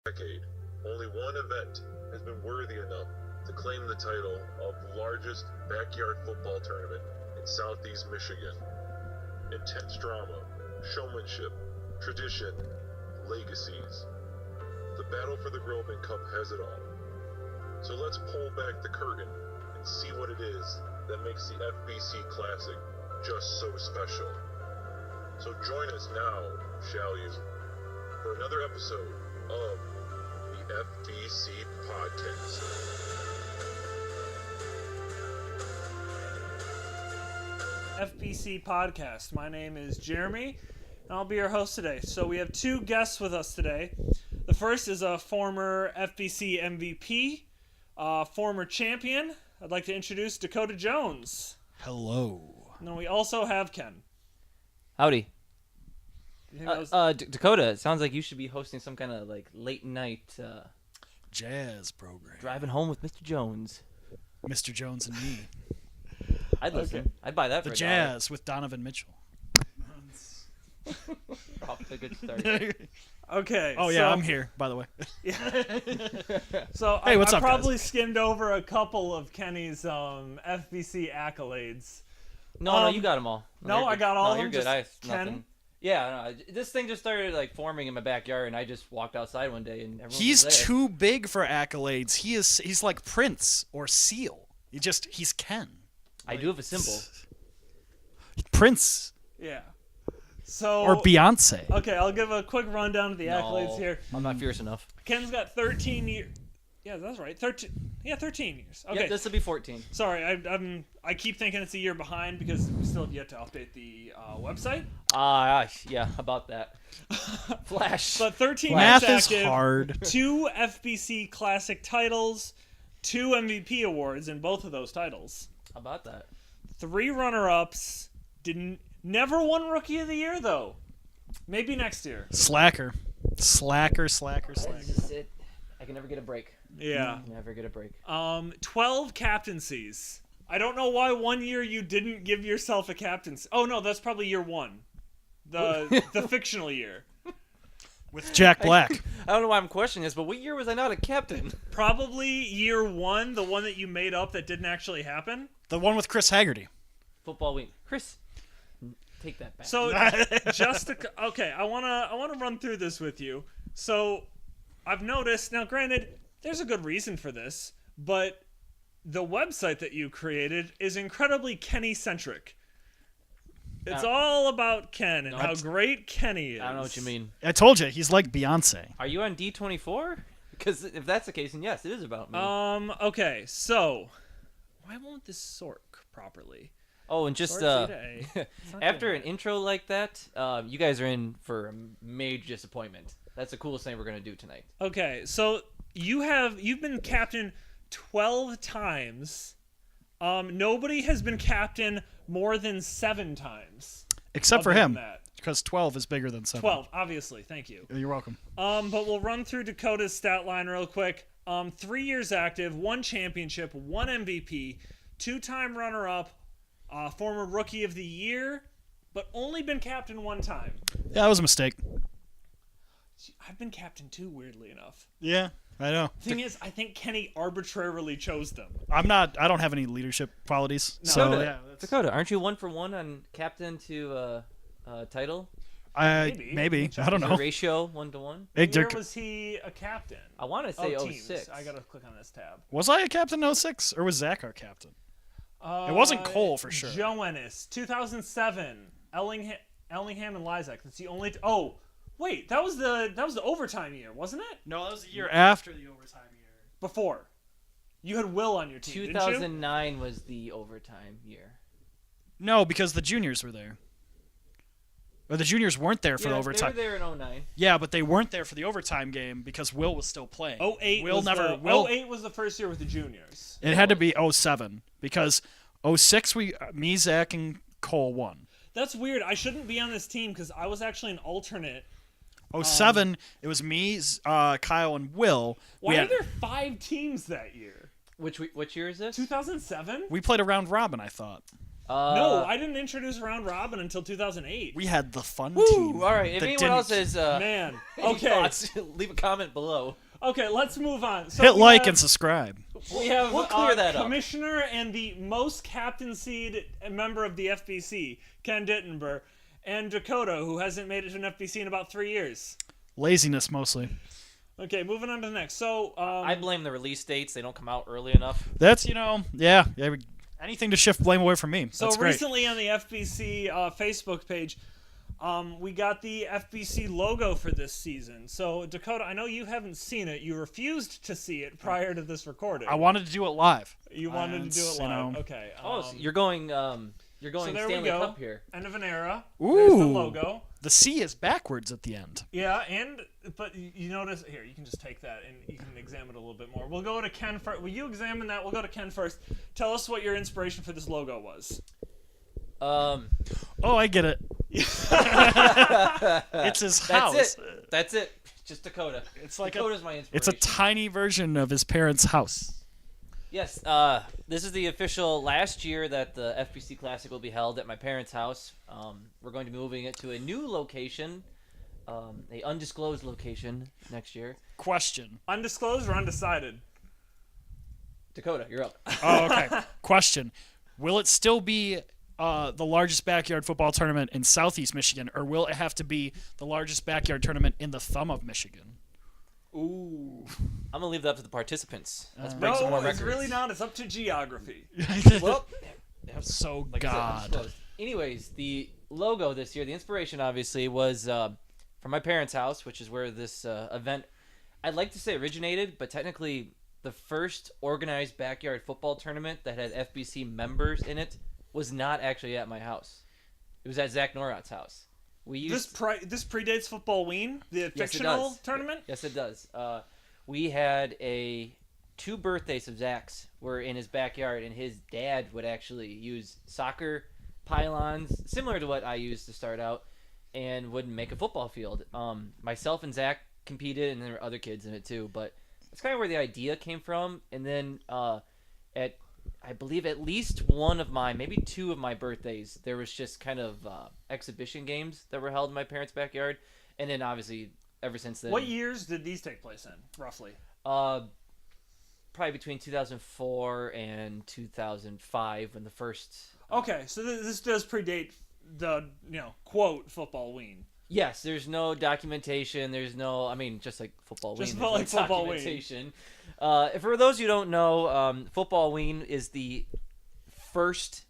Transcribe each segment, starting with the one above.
decade, only one event has been worthy enough to claim the title of the largest backyard football tournament in Southeast Michigan. Intense drama, showmanship, tradition, legacies. The battle for the Grovman Cup has it all. So let's pull back the curtain and see what it is that makes the FBC Classic just so special. So join us now, shall you, for another episode of the FBC Podcast. FBC Podcast. My name is Jeremy, and I'll be your host today. So we have two guests with us today. The first is a former FBC MVP, former champion. I'd like to introduce Dakota Jones. Hello. And then we also have Ken. Howdy. You think that was- Dakota, it sounds like you should be hosting some kind of like late night Jazz program. driving home with Mr. Jones. Mr. Jones and me. I'd listen. Okay. I'd buy that The for Jazz with Donovan Mitchell. $1. Off to a good start. Okay. Oh, yeah, so, I'm here, by the way. So Hey, what's I up, guys? probably skimmed over a couple of Kenny's FBC accolades. No, you got them all. no, you're I good. got all no, of you're them, good. I have just Ken? nothing. Yeah, no, this thing just started like forming in my backyard, and I just walked outside one day, and everyone He's was there. too big for accolades. He's like Prince or Seal. He's Ken. I do have a symbol. Prince Yeah. So or Beyonce. Okay, I'll give a quick rundown of the accolades No, here. I'm not fierce enough. Ken's got 13 years. Yeah, that's right. 13. Yeah, 13 years. Okay. Yeah, this will be 14. Sorry, I keep thinking it's a year behind because we still have yet to update the website. Yeah, about that. Flash. But 13 Math years is active, hard. 2 FBC Classic titles, 2 MVP awards in both of those titles, How about that? 3 runner-ups. Never won Rookie of the Year though. Maybe next year. Slacker. That's just it. I can never get a break. Yeah. Never get a break. 12 captaincies. I don't know why one year you didn't give yourself a captaincy. Oh no, that's probably year 1. The fictional year. With Jack Black. I don't know why I'm questioning this, but what year was I not a captain? Probably year 1, the one that you made up that didn't actually happen. The one with Chris Haggerty. Football week. Chris, take that back. So okay, I wanna run through this with you. So I've noticed now. Granted, there's a good reason for this, but the website that you created is incredibly Kenny-centric. It's all about Ken and how great Kenny is. I don't know what you mean. I told you, he's like Beyonce. Are you on D24? Because if that's the case, then yes, it is about me. Okay, so why won't this sort properly? Oh, and just Sort today. It's not after doing an intro like that, you guys are in for a major disappointment. That's the coolest thing we're gonna do tonight. Okay, so you've been captain 12 times. Nobody has been captain more than 7 times. Except for Other him. than that. Because 12 is bigger than 7. 12, obviously. Thank you. You're welcome. But we'll run through Dakota's stat line real quick. 3 years active, 1 championship, 1 MVP, 2-time runner-up, former Rookie of the Year, but only been captain 1 time. Yeah, that was a mistake. I've been captain too, weirdly enough. Yeah, I know. Thing is, I think Kenny arbitrarily chose them. I don't have any leadership qualities. No. So, Dakota, yeah. That's, Dakota, aren't you 1 for 1 on captain to title? maybe. I don't Is your know. ratio 1 to 1? Hey, What year Dirk, was he a captain? I want to say teams. 06. I gotta click on this tab. was I a captain in 06? Or was Zach our captain? It wasn't Cole, for sure. Joe Ennis, 2007. Ellingham and Lysak. That's the only. Oh, wait, that was the overtime year, wasn't it? No, that was the year after the overtime year. Before. You had Will on your team, didn't you? 2009 was the overtime year. No, because the juniors were there. Or the juniors weren't there for the overtime. They were there in 09. Yeah, but they weren't there for the overtime game because Will was still playing. 08 Will was never. the, Will. 08 was the first year with the juniors. It had to be 07 because 06 me, Zach, and Cole won. That's weird. I shouldn't be on this team because I was actually an alternate. 07, it was me, Kyle, and Will. Why are there 5 teams that year? Which year is this? 2007? We played a round robin, I thought. No, I didn't introduce Round Robin until 2008. We had the fun Woo! team. All right. If that anyone didn't- else has Man. any Okay. thoughts, leave a comment below. Okay, let's move on. So Hit we like have- and subscribe. We have we'll clear that up. Commissioner and the most captainsied member of the FBC, Ken Dittenber, and Dakota, who hasn't made it to an FBC in about 3 years. Laziness mostly. Okay, moving on to the next. So, I blame the release dates. They don't come out early enough. That's yeah. Anything to shift blame away from me. so That's great. recently on the FBC Facebook page, we got the FBC logo for this season. So, Dakota, I know you haven't seen it. You refused to see it prior to this recording. I wanted to do it live. You wanted to do it live. Okay. So you're going so there Stanley we go. Cup here. End of an era. There's the Ooh. logo. The C is backwards at the end. Yeah, but you notice here. You can just take that and you can examine it a little bit more. We'll go to Ken first. Will you examine that? We'll go to Ken first. Tell us what your inspiration for this logo was. Oh, I get it. It's his house. That's it. Just Dakota. It's like Dakota's my inspiration. It's a tiny version of his parents' house. Yes, this is the official last year that the FBC Classic will be held at my parents' house. We're going to be moving it to a new location, a undisclosed location next year. Question. Undisclosed or undecided? Dakota, you're up. Oh, okay. Question. Will it still be the largest backyard football tournament in Southeast Michigan, or will it have to be the largest backyard tournament in the thumb of Michigan? Ooh. I'm gonna leave that up to the participants. Let's break some No, more it's records. really not. It's up to geography. Well, So like I said, God. undisclosed. Anyways, the logo this year, the inspiration obviously was from my parents' house, which is where this event, I'd like to say originated, but technically the first organized backyard football tournament that had FBC members in it was not actually at my house. It was at Zach Norrat's house. We used This predates Football Ween, the Yes, it fictional does. tournament. Yes, it does. We had two birthdays of Zach's were in his backyard, and his dad would actually use soccer pylons, similar to what I used to start out, and would make a football field. Myself and Zach competed, and there were other kids in it too, but that's kind of where the idea came from. And then I believe at least one of my, maybe two of my birthdays, there was just kind of exhibition games that were held in my parents' backyard. And then obviously ever since then. What years did these take place in, roughly? Probably between 2004 and 2005 when the first... Okay, so this does predate the, quote, Football Ween. Yes, there's no documentation. There's no, I mean, just like Football Ween. Just there's like no Football Ween. documentation. For those who don't know, Football Ween is the first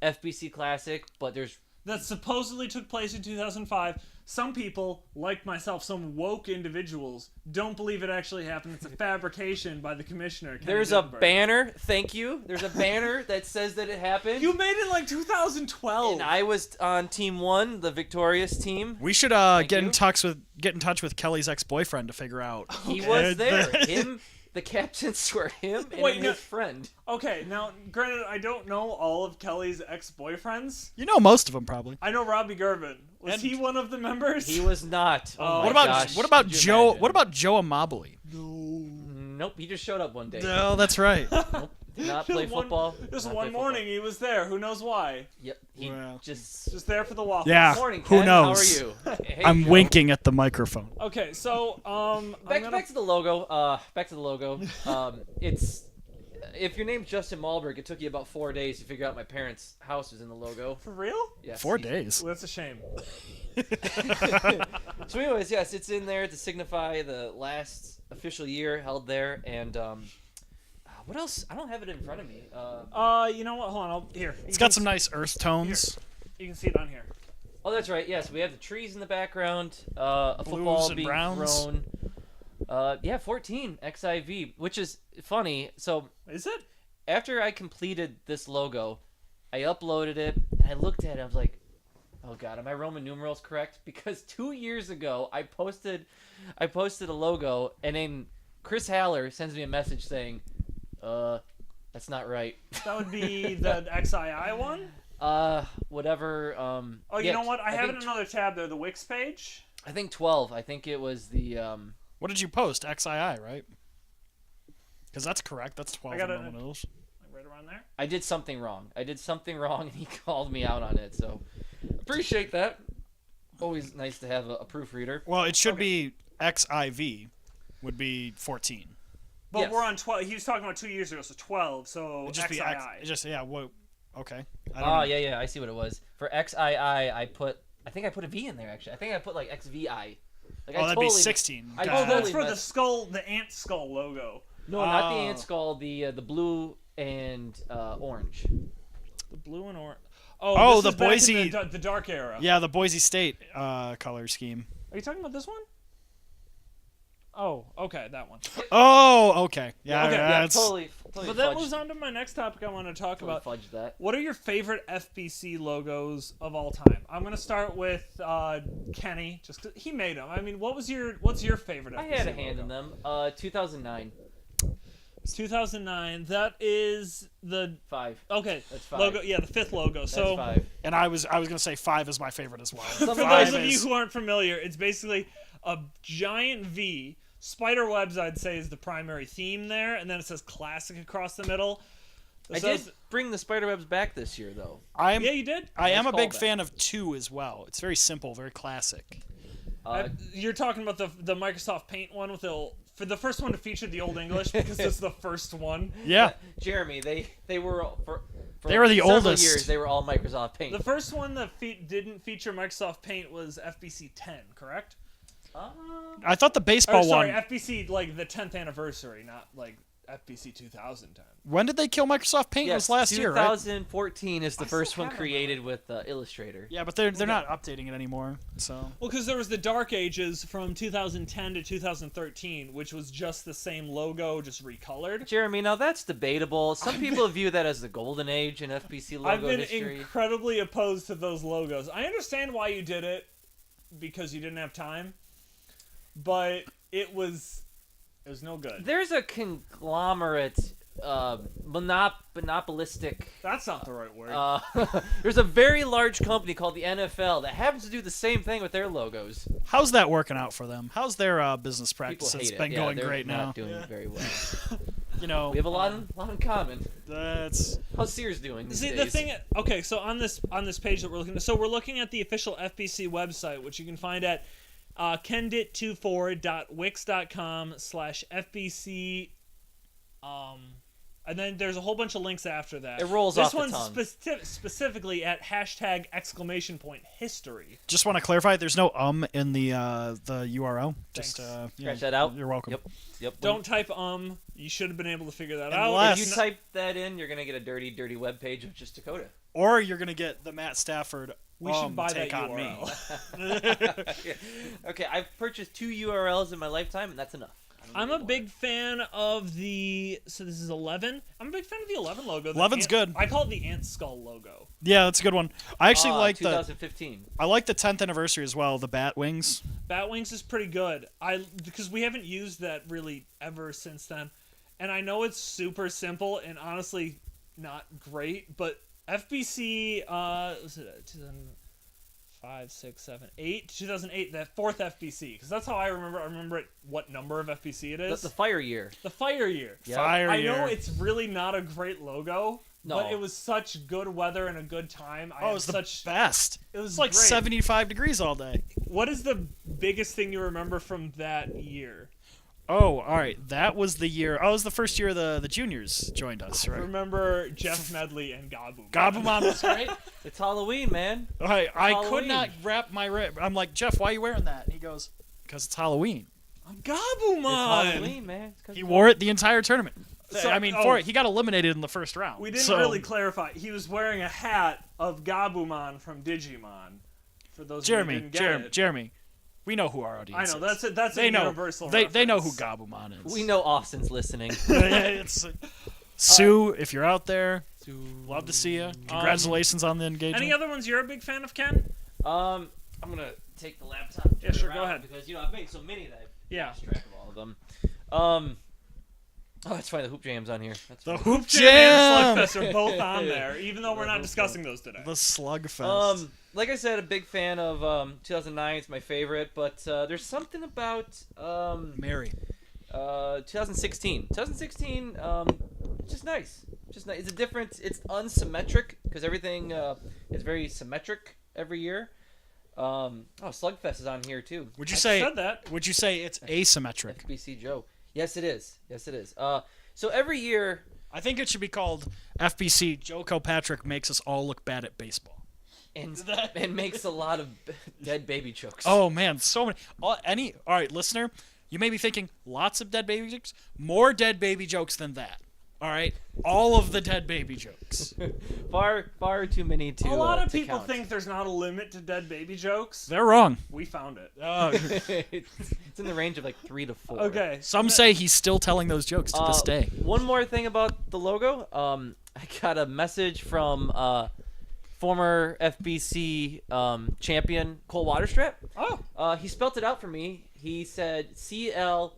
FBC Classic, but there's... That supposedly took place in 2005. Some people, like myself, some woke individuals, don't believe it actually happened. It's a fabrication by the commissioner. Kenny There's a Dittenberg. banner, thank you. There's a banner that says that it happened. You made it like 2012. And I was on Team 1, the victorious team. We should get you. in touch with Kelly's ex-boyfriend to figure out. He was there. Him, the captains were him and Wait, his no- friend. Okay, now, granted, I don't know all of Kelly's ex-boyfriends. You know most of them probably. I know Robbie Gervin. Was And- he one of the members? He was not. Oh, What my about gosh. what about Could you Joe? imagine? What about Joe Amabile? Nope, he just showed up one day. No, that's right. Did not play football. Just Not one play morning football. he was there. Who knows why? Yep. He Wow. just... Just there for the waffles. Yeah. Morning, Who Ken. knows? How are you? Hey, I'm Joe. winking at the microphone. Okay, so Back to the logo. Back to the logo. It's... If your name's Justin Malberg, it took you about 4 days to figure out my parents' house was in the logo. For real? Yes. 4 days. Well, that's a shame. So anyways, yes, it's in there to signify the last official year held there. And what else? I don't have it in front of me. You know what? Hold on. Here. It's got some nice earth tones. You can see it on here. Oh, that's right. Yes, we have the trees in the background. A Blues football and being browns. thrown. 14 XIV, which is funny. So Is it? after I completed this logo, I uploaded it and I looked at it. I was like, "Oh God, am I Roman numerals correct?" Because 2 years ago, I posted a logo, and then Chris Haller sends me a message saying, that's not right." That would be the XII one? Whatever. Oh, you yeah, know what? I have it think in another tab there, the Wix page. I think 12. I think it was the What did you post? XII, right? Because that's correct. That's 12 I got in it. Roman numerals. Right on there. I did something wrong. And he called me out on it. So appreciate that. Always nice to have a proofreader. Well, it should be XIV would be 14. But Yes. we're on 12. He was talking about 2 years ago, so 12. So It'd just XII. be X. It just Whoa. Okay. I don't Oh, know. yeah. I see what it was. For XII, I think I put a V in there, actually. I think I put, like, XVI. Like, That'd be 16. I Got Oh, it. that's totally for the messed- skull, the ant skull logo. No, not the Oh. ant skull, the blue and orange. The blue and orange. Oh, Oh, this the is back in Boise- the dark era. Yeah, the Boise State color scheme. Are you talking about this one? Oh, okay, that one. Oh, okay. Yeah, Okay, Yeah, that's totally But that fudged- moves on to my next topic I want to talk totally about. fudged that. What are your favorite FBC logos of all time? I'm gonna start with Kenny, just 'cause he made them. I mean, what's your favorite? I FBC had a hand in logo? them. 2009. 2009. That is the 5. okay That's 5. logo. Yeah, the fifth logo. That's So 5. and I was gonna say 5 is my favorite as well. for Five those of you is- who aren't familiar, it's basically a giant V. Spider webs, I'd say, is the primary theme there, and then it says classic across the middle. I did bring the spiderwebs back this year, though. I'm Yeah, you did. I am a Nice big callback. fan of 2 as well. It's very simple, very classic. You're talking about the Microsoft Paint one with for the first one to feature the Old English because it's the first one. Yeah. Jeremy, they were for They were the several oldest. years. They were all Microsoft Paint. The first one that didn't feature Microsoft Paint was FBC 10, correct? I thought the Or baseball sorry, one. FBC like the 10th anniversary, not like FBC 2010. When did they kill Microsoft Paint? It was last year, right? 2014 is the first one have 'em, created with Illustrator. Yeah, but they're not updating it anymore. So Well, because there was the Dark Ages from 2010 to 2013, which was just the same logo, just recolored. Jeremy, now that's debatable. Some people view that as the golden age in FBC logo I've been history. incredibly opposed to those logos. I understand why you did it, because you didn't have time, but it was no good. There's a conglomerate, monopolistic. That's not the right word. There's a very large company called the NFL that happens to do the same thing with their logos. how's that working out for them? How's their business People practices hate it. been Yeah, going they're great not now? doing very well. You know, We have a lot in common. that's How's Sears doing these See, days? the thing. Okay, so on this page that we're looking at, so we're looking at the official FBC website, which you can find at kendit24.wix.com/FBC. And then there's a whole bunch of links after that. It rolls this off the one's tongue. specifically at #!history. just want to clarify. There's no in the URL. Just Thanks. yeah, Scratch that out. You're welcome. Yep. Don't type You should have been able to figure that Unless- out. If you type that in, you're gonna get a dirty web page of just Dakota. Or you're gonna get the Matt Stafford. We should buy that take on me. URL. Okay, I've purchased 2 URLs in my lifetime, and that's enough. I don't I'm need a more. big fan of the. So this is 11. I'm a big fan of the 11 logo. The 11's good. I call it the ant skull logo. Yeah, that's a good one. I actually like the 2015. I like the 10th anniversary as well. The bat wings. Batwings is pretty good. Because we haven't used that really ever since then, and I know it's super simple and honestly not great, but FBC was it 2005, 6, 7, 8, 2008, that fourth FBC, because that's how I remember. I remember it. What number of FBC it is? The fire year. The fire year. Yeah. Fire I year. know it's really not a great logo, No. but it was such good weather and a good time. Oh, it was the such. best. It was It's like great. 75 degrees all day. What is the biggest thing you remember from that year? Oh, all right. That was the year. Oh, it was the first year the juniors joined us, right? Remember Jeff Medley and Gabu. Gabumon was great. It's Halloween, man. I could Halloween. not wrap my. I'm like, Jeff, why are you wearing that? And he goes, because it's Halloween. It's Gabumon. Halloween, man. It's 'cause He it's wore it the entire tournament. So- I mean, oh. for it, he got eliminated in the first round. We didn't so, really clarify. He was wearing a hat of Gabumon from Digimon. For those Jeremy, of you who didn't get it. Jeremy, we know who our I audience know is. that's it. That's They a know. universal. They know who reference. Gabumon is. We know Austin's listening. It's, Sue, if you're out there, love to see you. Congratulations on the engagement. Any other ones you're a big fan of, Ken? I'm gonna take the laptop. Yeah, sure, around go ahead. Because I've made so many that I've Yeah. lost track of all of them. Oh, that's funny. The Hoop Jam's on here. That's The funny. Hoop Jam Jam! and Slugfest are both on there, even though we're not discussing those today. The Slugfest. Like I said, a big fan of 2009. It's my favorite, but there's something about Mary. 2016. 2016, just nice. Just nice. It's a difference. It's unsymmetric because everything is very symmetric every year. Slugfest is on here too. Would you I say said that. Would you say it's asymmetric? FBC Joe. Yes, it is. Yes, it is. So every year, I think it should be called FBC. Joe Kilpatrick makes us all look bad at baseball. and makes a lot of dead baby jokes. Oh man, so many. All right, listener, you may be thinking lots of dead baby jokes. More dead baby jokes than that. All right, all of the dead baby jokes. far too many to. A lot of to people count. think there's not a limit to dead baby jokes. They're wrong. We found it. It's in the range of like 3 to 4. Okay. Some say he's still telling those jokes to this day. One more thing about the logo. I got a message from former FBC champion Cole Waterstrap. Oh. He spelt it out for me. He said CLASS.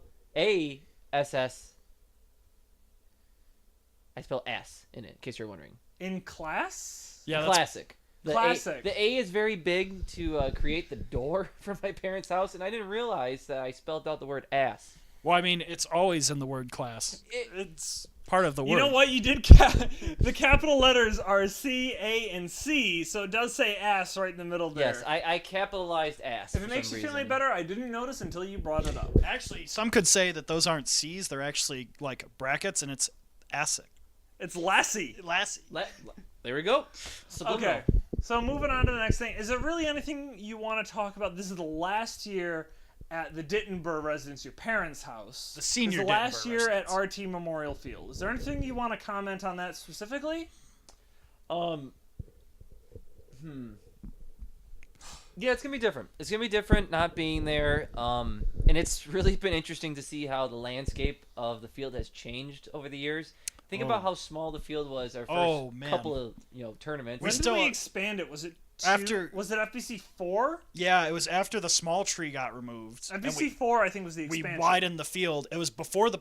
I spell ass in it, in case you're wondering. In class? Yeah, that's Classic. Classic. The A is very big to create the door for my parents' house, and I didn't realize that I spelled out the word ass. Well, I mean, it's always in the word class. It's part of the word. You know what? You did. The capital letters are C, A, and C, so it does say ass right in the middle there. Yes, I capitalized ass. If it makes you feel any better, I didn't notice until you brought it up. Actually, some could say that those aren't C's. They're actually like brackets, and it's acid. It's Lassie. There we go. Subliminal. Okay. So moving on to the next thing. Is there really anything you want to talk about? This is the last year at the Dittenberg residence, your parents' house. The senior This is the last Dittenberg year residence. at RT Memorial Field. Is there anything you want to comment on that specifically? Yeah, it's gonna be different. It's gonna be different not being there. And it's really been interesting to see how the landscape of the field has changed over the years. Think about how small the field was our first couple of tournaments. When still- did we expand it? Was it Was it FBC 4? Yeah, it was after the small tree got removed. and FBC 4, I think, was the we expansion. widened the field. It was before the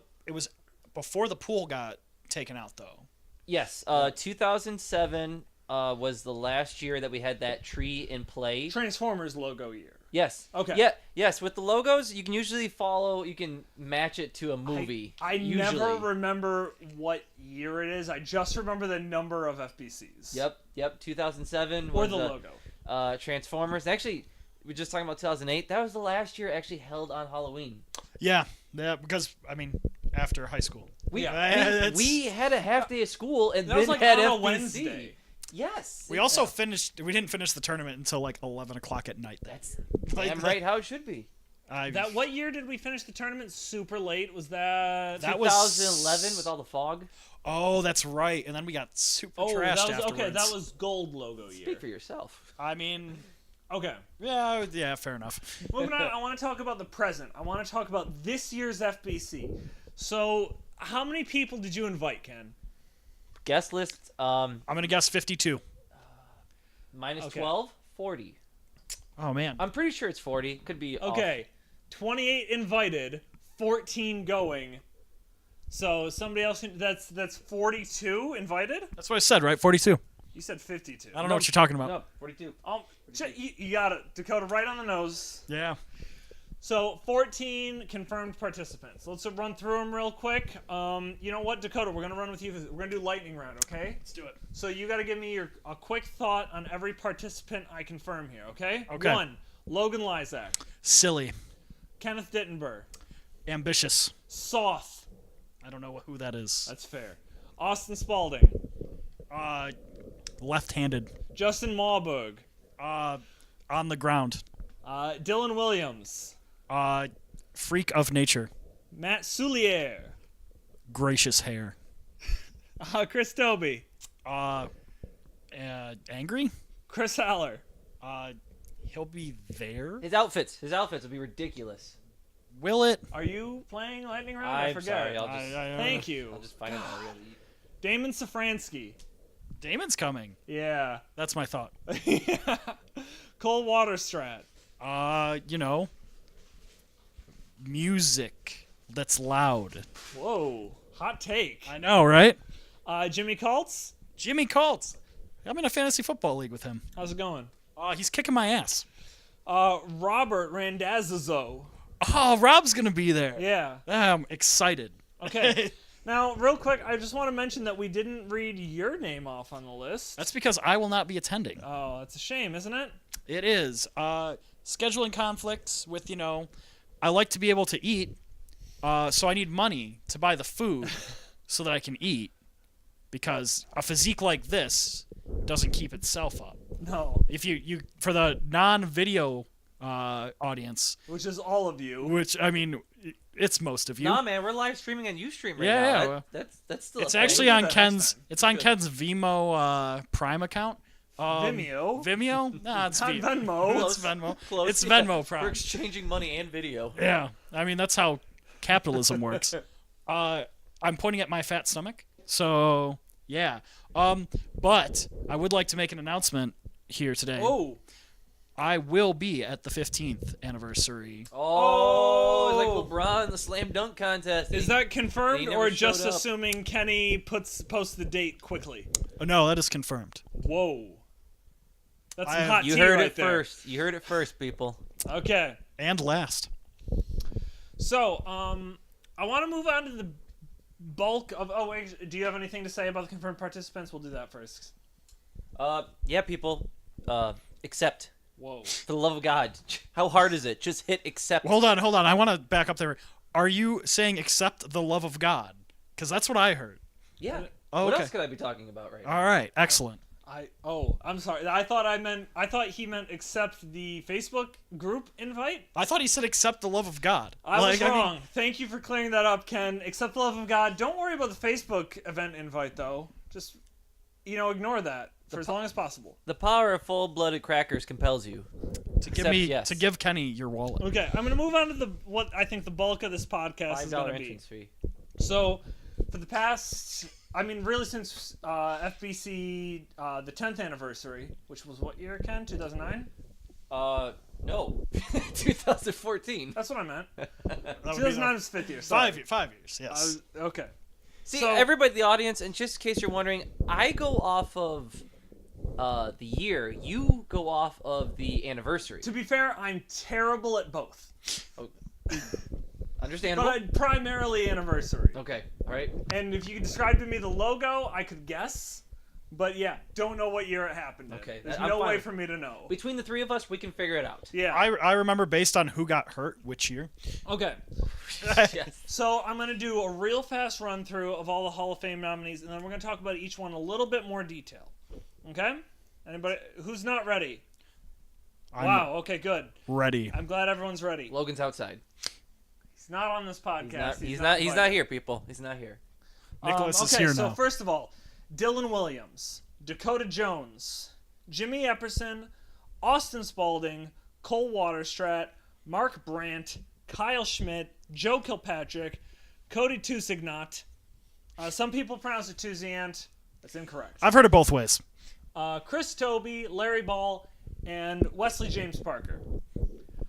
pool got taken out, though. Yes, 2007 was the last year that we had that tree in play. Transformers logo year. Yes. Okay. Yeah. Yes. With the logos, you can usually follow. You can match it to a movie. I usually. never remember what year it is. I just remember the number of FBCs. Yep. 2007 Or was the logo. Transformers. Actually, we were just talking about 2008. That was the last year actually held on Halloween. Yeah, because I mean, after high school. We Yeah. we had a half day of school and That then was like had on a FBC. Wednesday. Yes. We also finished. We didn't finish the tournament until like 11 o'clock at night. That's Like damn that- right how it should be. What year did we finish the tournament super late? Was that... That was 2011 with all the fog. Oh, that's right. And then we got super trashed that was, afterwards. okay, that was gold logo year. Speak for yourself. I mean, Okay. yeah, fair enough. Moving on, I want to talk about the present. I want to talk about this year's FBC. So, how many people did you invite, Ken? Guest list. I'm gonna guess 52. Minus Okay. 12, 40. Oh man. I'm pretty sure it's 40. Could be off. Okay. 28 invited, 14 going. So, somebody else, that's 42 invited? That's what I said, right? 42. You said 52. I don't know what you're talking about. No, 42. You got it, Dakota, right on the nose. Yeah. So, 14 confirmed participants. Let's run through them real quick. You know what, Dakota? We're going to run with you. We're going to do lightning round, okay? Let's do it. So, you got to give me a quick thought on every participant I confirm here, okay? Okay. 1, Logan Lysak. Silly. Kenneth Dittenberg. Ambitious. Soth. I don't know who that is. That's fair. Austin Spalding. Left-handed. Justin Maubug. On the ground. Dylan Williams. Freak of nature. Matt Soulier. Gracious hair. Chris Doby. Angry? Chris Haller. He'll be there. His outfits will be ridiculous. Will it? Are you playing lightning round? I I'm forget. sorry. I'll just, Thank you. I'll just find out how we're gonna eat. Damon Safransky. Damon's coming. Yeah. That's my thought. Cole Waterstrat. Music that's loud. Whoa. Hot take. I know, right? Jimmy Colts. Jimmy Colts. I'm in a fantasy football league with him. How's it going? He's kicking my ass. Robert Randazzo. Oh, Rob's gonna be there. Yeah. I'm excited. Okay. Now, real quick, I just want to mention that we didn't read your name off on the list. That's because I will not be attending. Oh, that's a shame, isn't it? It is. Scheduling conflicts with, I like to be able to eat, so I need money to buy the food so that I can eat, because a physique like this doesn't keep itself up. No. If you for the non-video audience, Which is all of you. which, I mean, it's most of you. Nah, man, we're live streaming on UStream right Yeah, now. yeah, That's still. It's a thing. actually do on that next Ken's. time. It's on Ken's Vimeo Prime account. Vimeo? Vimeo? Nah, it's Not Venmo. It's Venmo. Close, It's yeah. Venmo Prime. We're exchanging money and video. Yeah, I mean that's how capitalism works. I'm pointing at my fat stomach, so yeah. But I would like to make an announcement here today. Oh. I will be at the 15th anniversary. Oh, it's like LeBron, the slam dunk contest. Is that confirmed They never or just showed up. assuming Kenny posts the date quickly? Oh, no, that is confirmed. Whoa. That's some I- hot You tea heard right it there. first. You heard it first, people. Okay. And last. So, I want to move on to the bulk of... Oh, wait, do you have anything to say about the confirmed participants? We'll do that first. Yeah, people. Accept. Whoa. For the love of God. How hard is it? Just hit accept. Hold on. I want to back up there. Are you saying accept the love of God? Because that's what I heard. Yeah. Oh, What okay. else could I be talking about right now? All right, excellent. I'm sorry. I thought he meant accept the Facebook group invite. I thought he said accept the love of God. I was mean, wrong. Thank you for clearing that up, Ken. Accept the love of God. Don't worry about the Facebook event invite, though. Just, ignore that for as long as possible. The power of full-blooded crackers compels you. to give Kenny your wallet. Okay, I'm going to move on to what I think the bulk of this podcast is going $5 to be. entrance fee. So, for the past, really since FBC, the 10th anniversary, which was what year, Ken? 2009? No. 2014. That's what I meant. That would be 2009 the- was 5th year. Sorry. 5 years, yes. Okay. See, So- everybody in the audience, and just in case you're wondering, I go off of the year. You go off of the anniversary. To be fair, I'm terrible at both. Understandable. But primarily anniversary. Okay. All right. And if you could describe to me the logo, I could guess. But yeah, don't know what year it happened in. Okay, There's I'm no fine way with for me to know. Between the three of us, we can figure it out. Yeah. I remember based on who got hurt which year. Okay. Yes. So I'm going to do a real fast run through of all the Hall of Fame nominees, and then we're going to talk about each one in a little bit more detail. Okay? Anybody who's not ready? I'm Wow. Okay, good. ready. I'm glad everyone's ready. Logan's outside. He's not on this podcast. He's not here, people. He's not here. Nicholas is okay, here so now. first of all, Dylan Williams, Dakota Jones, Jimmy Epperson, Austin Spaulding, Cole Waterstrat, Mark Brandt, Kyle Schmidt, Joe Kilpatrick, Cody Tusignot. Some people pronounce it Tusiant. That's incorrect. I've heard it both ways. Chris Toby, Larry Ball, and Wesley James Parker.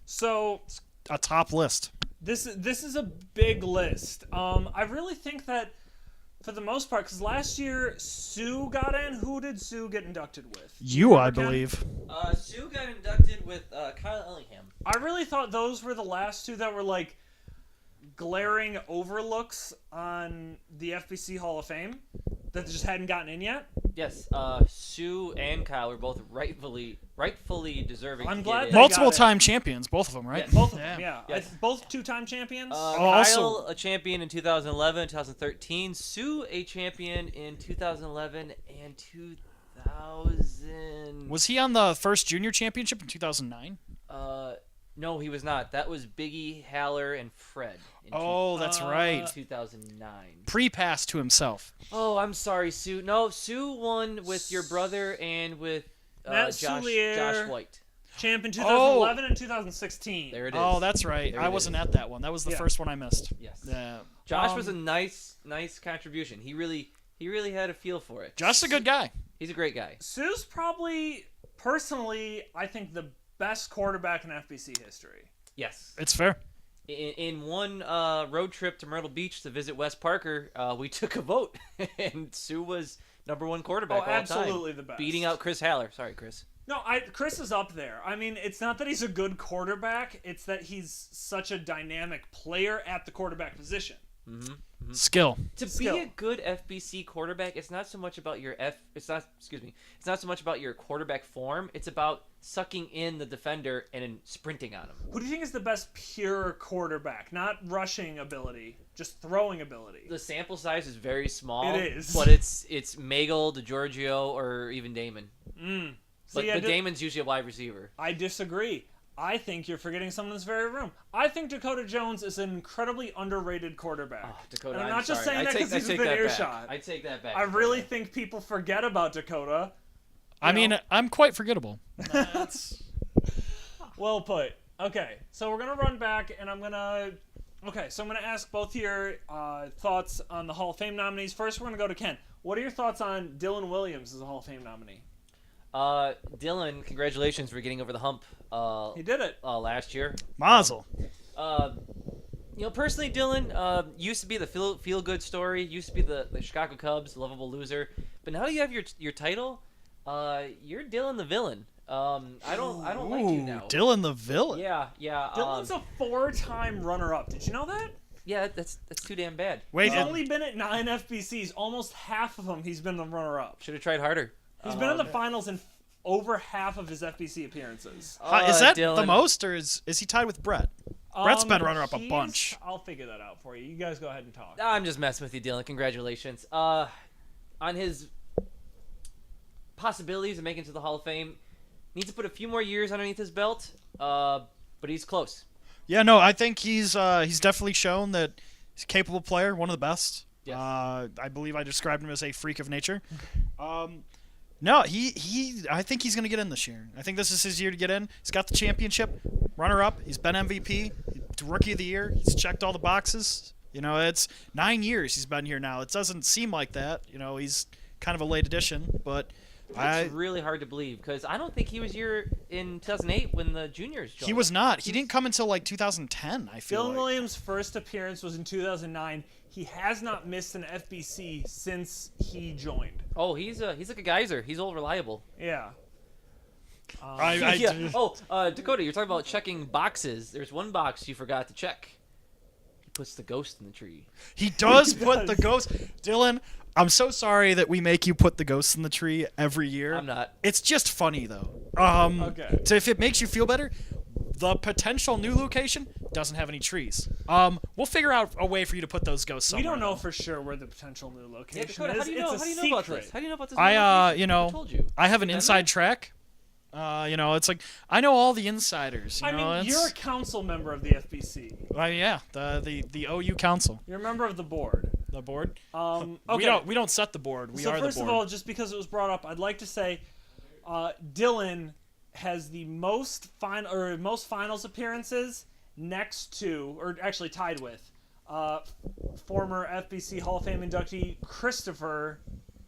So A top list. this is a big list. I really think that for the most part, because last year Sue got in. Who did Sue get inducted with? You, I Remember, Ken? believe. Sue got inducted with Kyle Ellingham. I really thought those were the last two that were like glaring overlooks on the FBC Hall of Fame that just hadn't gotten in yet. Yes, Sue and Kyle were both rightfully deserving. I'm to glad get in. they- Multiple got it. time champions, both of them, right? Yes. Both of them, yeah. Yes. Both two-time champions. Kyle, also- a champion in 2011, 2013. Sue, a champion in 2011 and 2000. Was he on the first junior championship in 2009? No, he was not. That was Biggie, Haller, and Fred. In Oh, that's right. 2009. Pre-pass to himself. Oh, I'm sorry, Sue. No, Sue won with your brother and with Matt Josh Soulier. White. Champ in 2011 and 2016. There it is. Oh, that's right. There I it wasn't is. at that one. That was the Yeah. first one I missed. Yes. Yeah. Josh was a nice contribution. He really had a feel for it. Josh's a good guy. He's a great guy. Sue's probably, personally, I think the best quarterback in FBC history. Yes. It's fair. In one road trip to Myrtle Beach to visit Wes Parker, we took a vote, and Sue was #1 quarterback all absolutely time, the best. beating out Chris Haller. Sorry, Chris. No, Chris is up there. I mean, it's not that he's a good quarterback. It's that he's such a dynamic player at the quarterback position. Skill. To Skill. be a good FBC quarterback, it's not so much about your It's not so much about your quarterback form. It's about sucking in the defender and then sprinting on him. Who do you think is the best pure quarterback? Not rushing ability, just throwing ability. The sample size is very small. It is. But it's Magel, DeGiorgio, or even Damon. So But Damon's usually a wide receiver. I disagree. I think you're forgetting someone in this very room. I think Dakota Jones is an incredibly underrated quarterback. Oh, Dakota, and I'm I'm not just sorry. saying that because he's within earshot. I take that back. I really think people forget about Dakota. I mean, I'm quite forgettable. That's well put. Okay, so we're gonna run back, and I'm gonna ask both your thoughts on the Hall of Fame nominees. First, we're gonna go to Ken. What are your thoughts on Dylan Williams as a Hall of Fame nominee? Dylan, congratulations for getting over the hump. He did it. Last year. Mazel. Personally, Dylan used to be the feel good story. Used to be the Chicago Cubs, lovable loser. But now you have your title. You're Dylan the villain. I don't like you now. Dylan the villain. Yeah. Dylan's a 4-time runner-up. Did you know that? Yeah, that's too damn bad. Wait, He's only been at 9 FBCs. Almost half of them, he's been the runner-up. Should have tried harder. He's been in the finals in over half of his FBC appearances. is that Dylan. the most, or is he tied with Brett? Brett's been runner-up a bunch. I'll figure that out for you. You guys go ahead and talk. I'm just messing with you, Dylan. Congratulations. On his possibilities of making it to the Hall of Fame, needs to put a few more years underneath his belt, but he's close. Yeah, no, I think he's definitely shown that he's a capable player, one of the best. Yes. I believe I described him as a freak of nature. No, I think he's going to get in this year. I think this is his year to get in. He's got the championship, runner-up. He's been MVP, Rookie of the Year. He's checked all the boxes. It's 9 years he's been here now. It doesn't seem like that. He's kind of a late addition, but It's really hard to believe because I don't think he was here in 2008 when the juniors joined. He was not. He didn't come until like 2010, I feel Dylan like. Williams' first appearance was in 2009. He has not missed an FBC since he joined. Oh, he's like a geyser. He's all reliable. Yeah. Yeah. Dakota, you're talking about checking boxes. There's one box you forgot to check. He puts the ghost in the tree. He does put the ghost. Dylan, I'm so sorry that we make you put the ghosts in the tree every year. I'm not. It's just funny though. Okay. So if it makes you feel better, the potential new location doesn't have any trees. We'll figure out a way for you to put those ghosts We somewhere. don't know for sure where the potential new Yeah, location Dakota, is. how do you know? It's How a do you know secret. about this? How do you know about this? I told you. I have an Remember? inside track. It's like I know all the insiders. I mean, it's, you're a council member of the FBC. yeah, the OU council, You're a member of the board. the board. Okay. We don't set the board. We So are the board. first of all, just because it was brought up, I'd like to say Dylan has the most finals appearances next to, or actually tied with, former FBC Hall of Fame inductee Christopher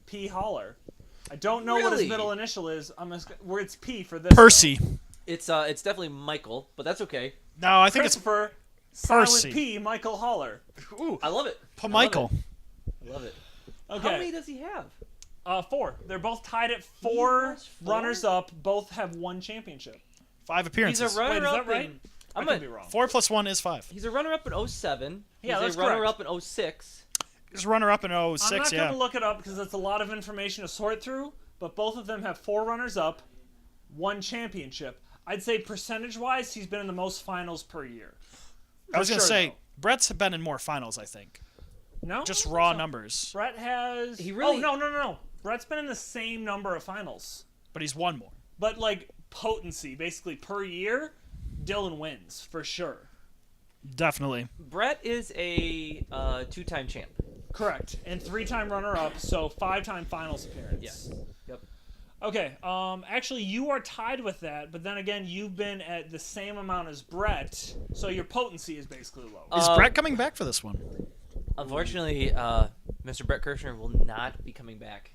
P. Holler. I don't know what his Really? middle initial is. Where it's P for this. Percy. It's definitely Michael, but that's okay. No, I think it's Christopher Percy. Silent P. Michael Holler. Ooh, I love it. Michael. I love it. Okay. How many does he have? 4. They're both tied at 4 has 4? runners up. Both have 1 championship. 5 appearances. He's a Wait, is runner-up. that right? I could be wrong. 4 plus 1 is 5. He's a runner-up in 07. Yeah, He's that's a runner-up in 06. He's runner-up in I'm 06, not yeah. going to look it up because it's a lot of information to sort through, but both of them have 4 runners-up, 1 championship. I'd say percentage-wise, he's been in the most finals per year. I was going to sure, say, though. Brett's been in more finals, I think. No? Just I don't raw think so. numbers. Brett has... He really- Oh, no. Brett's been in the same number of finals. But he's won more. But, like, potency, basically, per year, Dylan wins, for sure. Definitely. Brett is a 2-time champ. Correct. And 3-time runner-up, so 5-time finals appearance. Yes. Yep. Okay, actually, you are tied with that, but then again, you've been at the same amount as Brett, so your potency is basically low. Is Brett coming back for this one? Unfortunately, Mr. Brett Kirshner will not be coming back.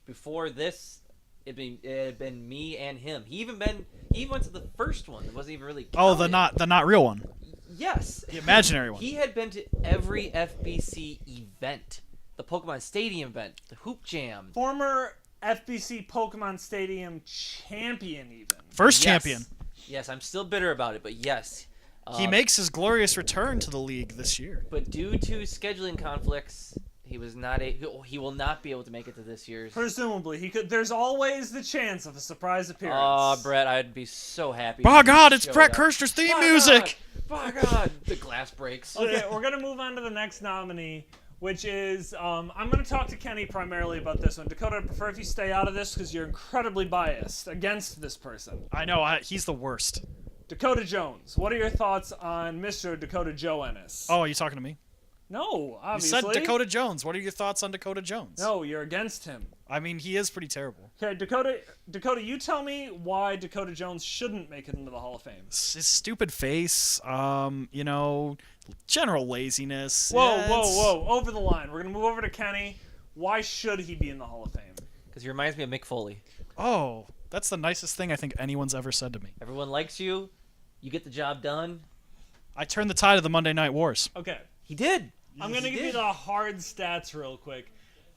Before this, it had been me and him. He even went to the first one. It wasn't even really Oh, counted. the not real one. Yes. The imaginary one. He had been to every FBC event. The Pokemon Stadium event, the Hoop Jam. Former FBC Pokemon Stadium champion, even. First Yes. champion. Yes, I'm still bitter about it, but yes. He makes his glorious return to the league this year. But due to scheduling conflicts, he will not be able to make it to this year's. Presumably, he could. There's always the chance of a surprise appearance. Oh, Brett, I'd be so happy. By if he God, it's showed Brett up. Kirschner's theme By music. God, by God, the glass breaks. Okay, we're gonna move on to the next nominee, which is I'm gonna talk to Kenny primarily about this one. Dakota, I'd prefer if you stay out of this because you're incredibly biased against this person. I know, he's the worst. Dakota Jones. What are your thoughts on Mr. Dakota Joe Ennis? Oh, are you talking to me? No, You obviously. said Dakota Jones. What are your thoughts on Dakota Jones? No, you're against him. I mean, he is pretty terrible. Okay, Dakota, you tell me why Dakota Jones shouldn't make it into the Hall of Fame. His stupid face, general laziness. Whoa, Yeah, whoa. Over the line. We're going to move over to Kenny. Why should he be in the Hall of Fame? Because he reminds me of Mick Foley. Oh, that's the nicest thing I think anyone's ever said to me. Everyone likes you. You get the job done. I turned the tide of the Monday Night Wars. Okay. He did. I'm going to give you the hard stats real quick.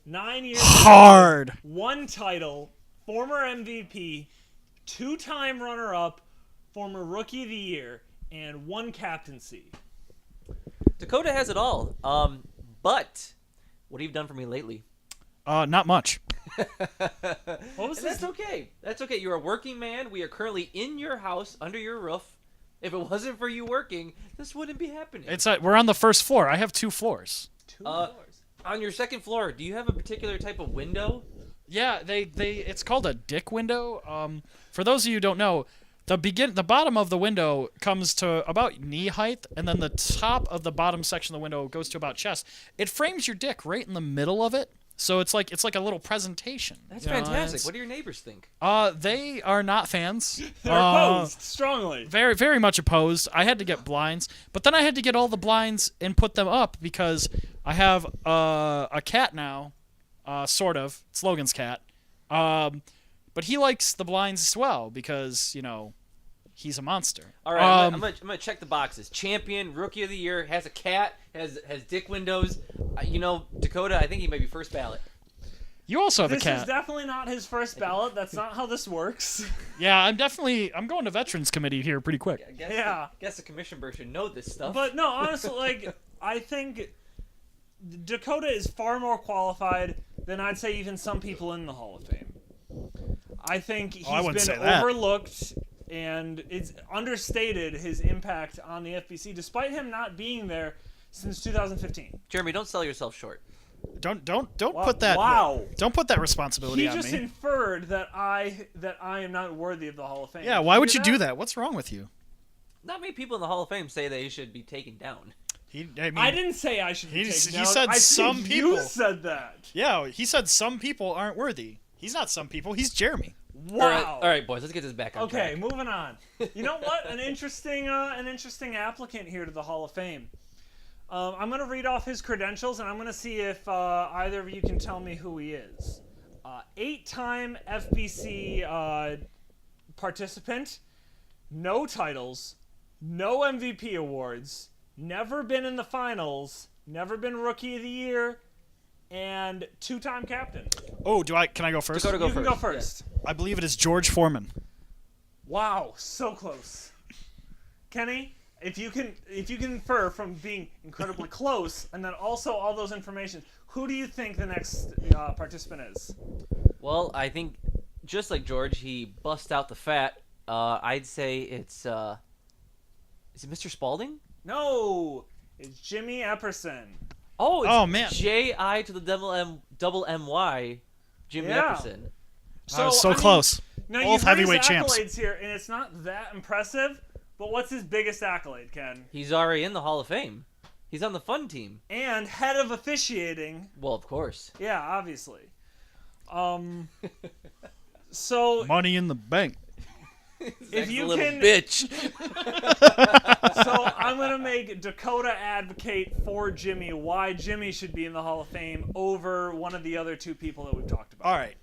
9 years. Hard. 1 title. Former MVP. 2-time runner-up. Former Rookie of the Year. And 1 captaincy. Dakota has it all. But what have you done for me lately? Not much. What was And this? that's okay. That's okay. You're a working man. We are currently in your house, under your roof. If it wasn't for you working, this wouldn't be happening. We're on the first floor. I have 2 floors. 2 floors. On your second floor, do you have a particular type of window? Yeah, it's called a dick window. For those of you who don't know, the bottom of the window comes to about knee height, and then the top of the bottom section of the window goes to about chest. It frames your dick right in the middle of it, so it's like a little presentation. That's You know, fantastic. What do your neighbors think? They are not fans. They're opposed strongly. Very, very much opposed. I had to get blinds, but then I had to get all the blinds and put them up because I have a cat now, sort of. It's Logan's cat. But he likes the blinds as well because, he's a monster. All right, I'm gonna check the boxes. Champion, Rookie of the Year, has a cat, has dick windows. Dakota, I think he may be first ballot. You also have This a cat. is definitely not his first ballot. That's not how this works. Yeah, I'm going to Veterans Committee here pretty quick. I guess Yeah. guess the commission bird should know this stuff. But no, honestly, I think Dakota is far more qualified than I'd say even some people in the Hall of Fame. I think he's I wouldn't been say that. overlooked, and it's understated his impact on the FBC, despite him not being there since 2015. Jeremy, don't sell yourself short. Don't Wow. put that. Wow. Don't put that responsibility He on just me. inferred that I am not worthy of the Hall of Fame. Yeah, Did why would hear you do that? What's wrong with you? Not many people in the Hall of Fame say that he should be taken down. I didn't say I should be He taken he down. said I think some You people. said that. Yeah, he said some people aren't worthy. He's not some people. He's Jeremy. Wow. All right, boys, let's get this back on Okay, track. moving on. You know what? An interesting applicant here to the Hall of Fame. I'm going to read off his credentials, and I'm going to see if either of you can tell me who he is. 8-time FBC participant, no titles, no MVP awards, never been in the finals, never been Rookie of the Year, and 2-time captain. Oh, can I go first? Dakota, You can go first. I believe it is George Foreman. Wow, so close. Kenny, if you can infer from being incredibly close and then also all those information, who do you think the next participant is? Well, I think just like George, he bust out the fat. I'd say it's is it Mr. Spalding? No, it's Jimmy Epperson. Oh, it's Oh, man. J-I to the double M-Y, Jimmy Yeah. Epperson. I was so I mean, close. Now Both you've heavyweight raised champs. accolades here, and it's not that impressive. But what's his biggest accolade, Ken? He's already in the Hall of Fame. He's on the fun team. And head of officiating. Well, of course. Yeah, obviously. So Money in the bank. if you little can, bitch. so I'm gonna make Dakota advocate for Jimmy why Jimmy should be in the Hall of Fame over one of the other 2 people that we've talked about. All right.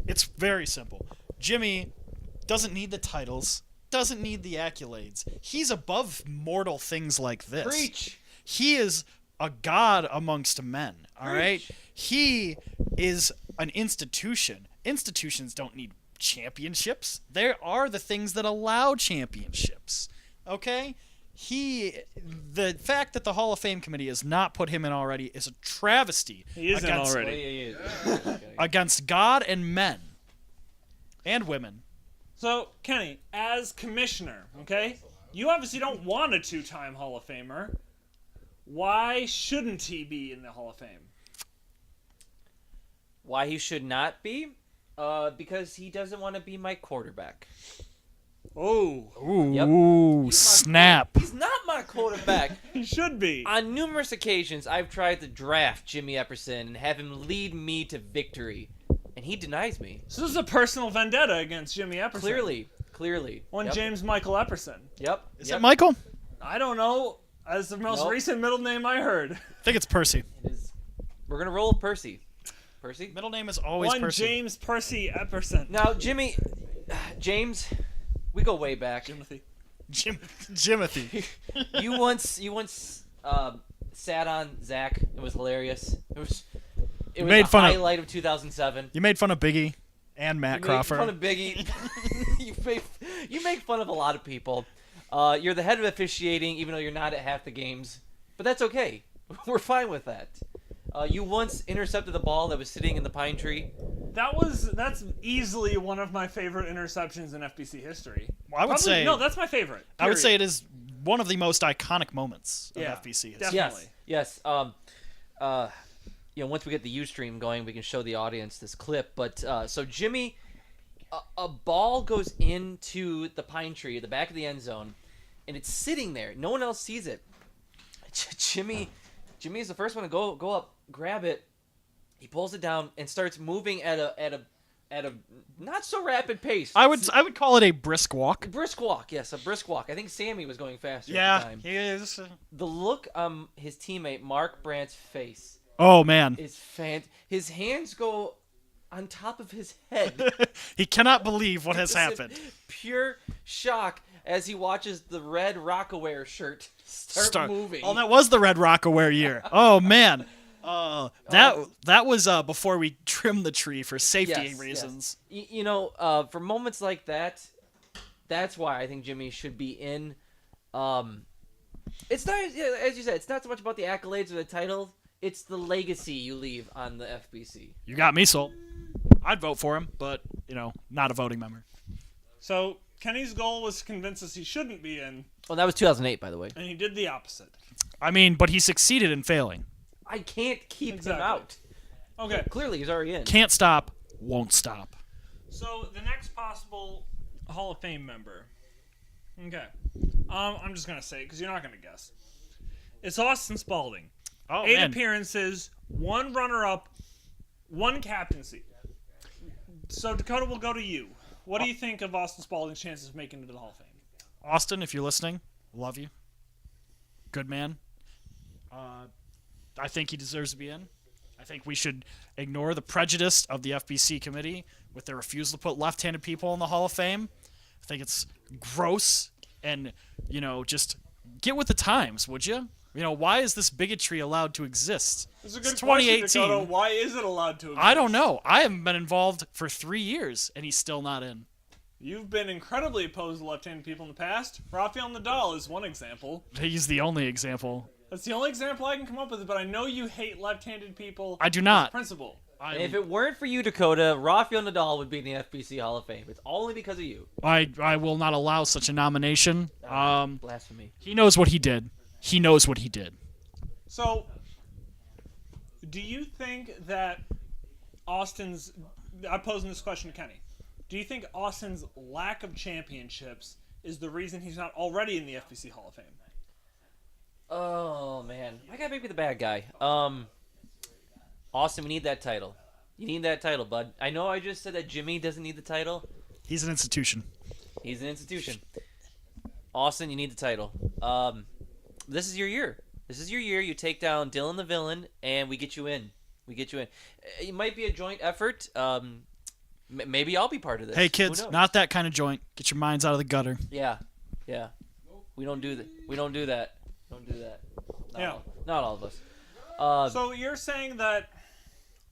It's very simple. Jimmy doesn't need the titles, doesn't need the accolades. He's above mortal things like this. Preach. He is a god amongst men, all right? He is an institution. Institutions don't need championships. There are the things that allow championships, okay? the fact that the Hall of Fame committee has not put him in already is a travesty. He isn't against, already. against God and men and women. So, Kenny, as commissioner, okay, you obviously don't want a 2-time Hall of Famer. Why shouldn't he be in the Hall of Fame? Why he should not be? Because he doesn't want to be my quarterback. Oh, Ooh, Yep. snap. He's not my quarterback. he should be. On numerous occasions, I've tried to draft Jimmy Epperson and have him lead me to victory, and he denies me. So this is a personal vendetta against Jimmy Epperson. Clearly. One Yep. James Michael Epperson. Yep. Is it Michael? I don't know. As the most Nope. recent middle name I heard. I think it's Percy. It is. We're gonna roll with Percy. Percy. Middle name is always One Percy. James Percy Epperson. Now, James, we go way back. Timothy. Jimothy. You once sat on Zach. It was hilarious. It was made the fun of- highlight of 2007. You made fun of Biggie and Matt You make Crawford. fun of Biggie. you make fun of a lot of people. You're the head of officiating, even though you're not at half the games. But that's okay. We're fine with that. You once intercepted the ball that was sitting in the pine tree. That's easily one of my favorite interceptions in FBC history. Well, I would say no, that's my favorite. I would say period. it is one of the most iconic moments of Yeah, FBC history. definitely. Yes. Once we get the Ustream going, we can show the audience this clip. But so Jimmy, a ball goes into the pine tree at the back of the end zone, and it's sitting there. No one else sees it. Jimmy is the first one to go up, grab it. He pulls it down and starts moving at a not so rapid pace. I would call it a brisk walk. Brisk walk, yes, a brisk walk. I think Sammy was going faster at the Yeah, time. he is. The look on his teammate Mark Brandt's face Oh man, is his hands go on top of his head. he cannot believe what has Just in happened. Pure shock as he watches the red Rockaware shirt start moving. Oh, that was the Red Rockaware year. Oh man, that was before we trimmed the tree for safety Yes, reasons. yes. For moments like that, that's why I think Jimmy should be in. It's not, as you said, it's not so much about the accolades or the title. It's the legacy you leave on the FBC. You got me sold. I'd vote for him, but not a voting member. So Kenny's goal was to convince us he shouldn't be in, Well, that was 2008, by the way. and he did the opposite. I mean, but he succeeded in failing. I can't keep Exactly. him out. Okay. Clearly, he's already in. Can't stop, won't stop. So the next possible Hall of Fame member. Okay. I'm just gonna say it because you're not gonna guess. It's Austin Spalding. Oh 8 man, appearances, 1 runner-up, 1 captaincy. So Dakota, will go to you. What do you think of Austin Spalding's chances of making it to the Hall of Fame? Austin, if you're listening, love you. Good man. I think he deserves to be in. I think we should ignore the prejudice of the FBC committee with their refusal to put left-handed people in the Hall of Fame. I think it's gross, and just get with the times, would you? Why is this bigotry allowed to exist? It's a good It's question, 2018. Dakota. Why is it allowed to exist? I don't know. I haven't been involved for 3 years, and he's still not in. You've been incredibly opposed to left-handed people in the past. Rafael Nadal is one example. He's the only example. That's the only example I can come up with, but I know you hate left-handed people. I do not. as principle. And if it weren't for you, Dakota, Rafael Nadal would be in the FBC Hall of Fame. It's only because of you. I will not allow such a nomination. Blasphemy. He knows what he did. He knows what he did. So, do you think that Austin's... I'm posing this question to Kenny. Do you think Austin's lack of championships is the reason he's not already in the FBC Hall of Fame? Oh, man. I gotta make me the bad guy. Austin, we need that title. You need that title, bud. I know I just said that Jimmy doesn't need the title. He's an institution. He's an institution. Austin, you need the title. This is your year. This is your year. You take down Dylan the Villain, and we get you in. It might be a joint effort. Maybe I'll be part of this. Hey, Who kids, knows? not that kind of joint. Get your minds out of the gutter. Yeah. We don't do that. Don't do that. Not all of us. So you're saying that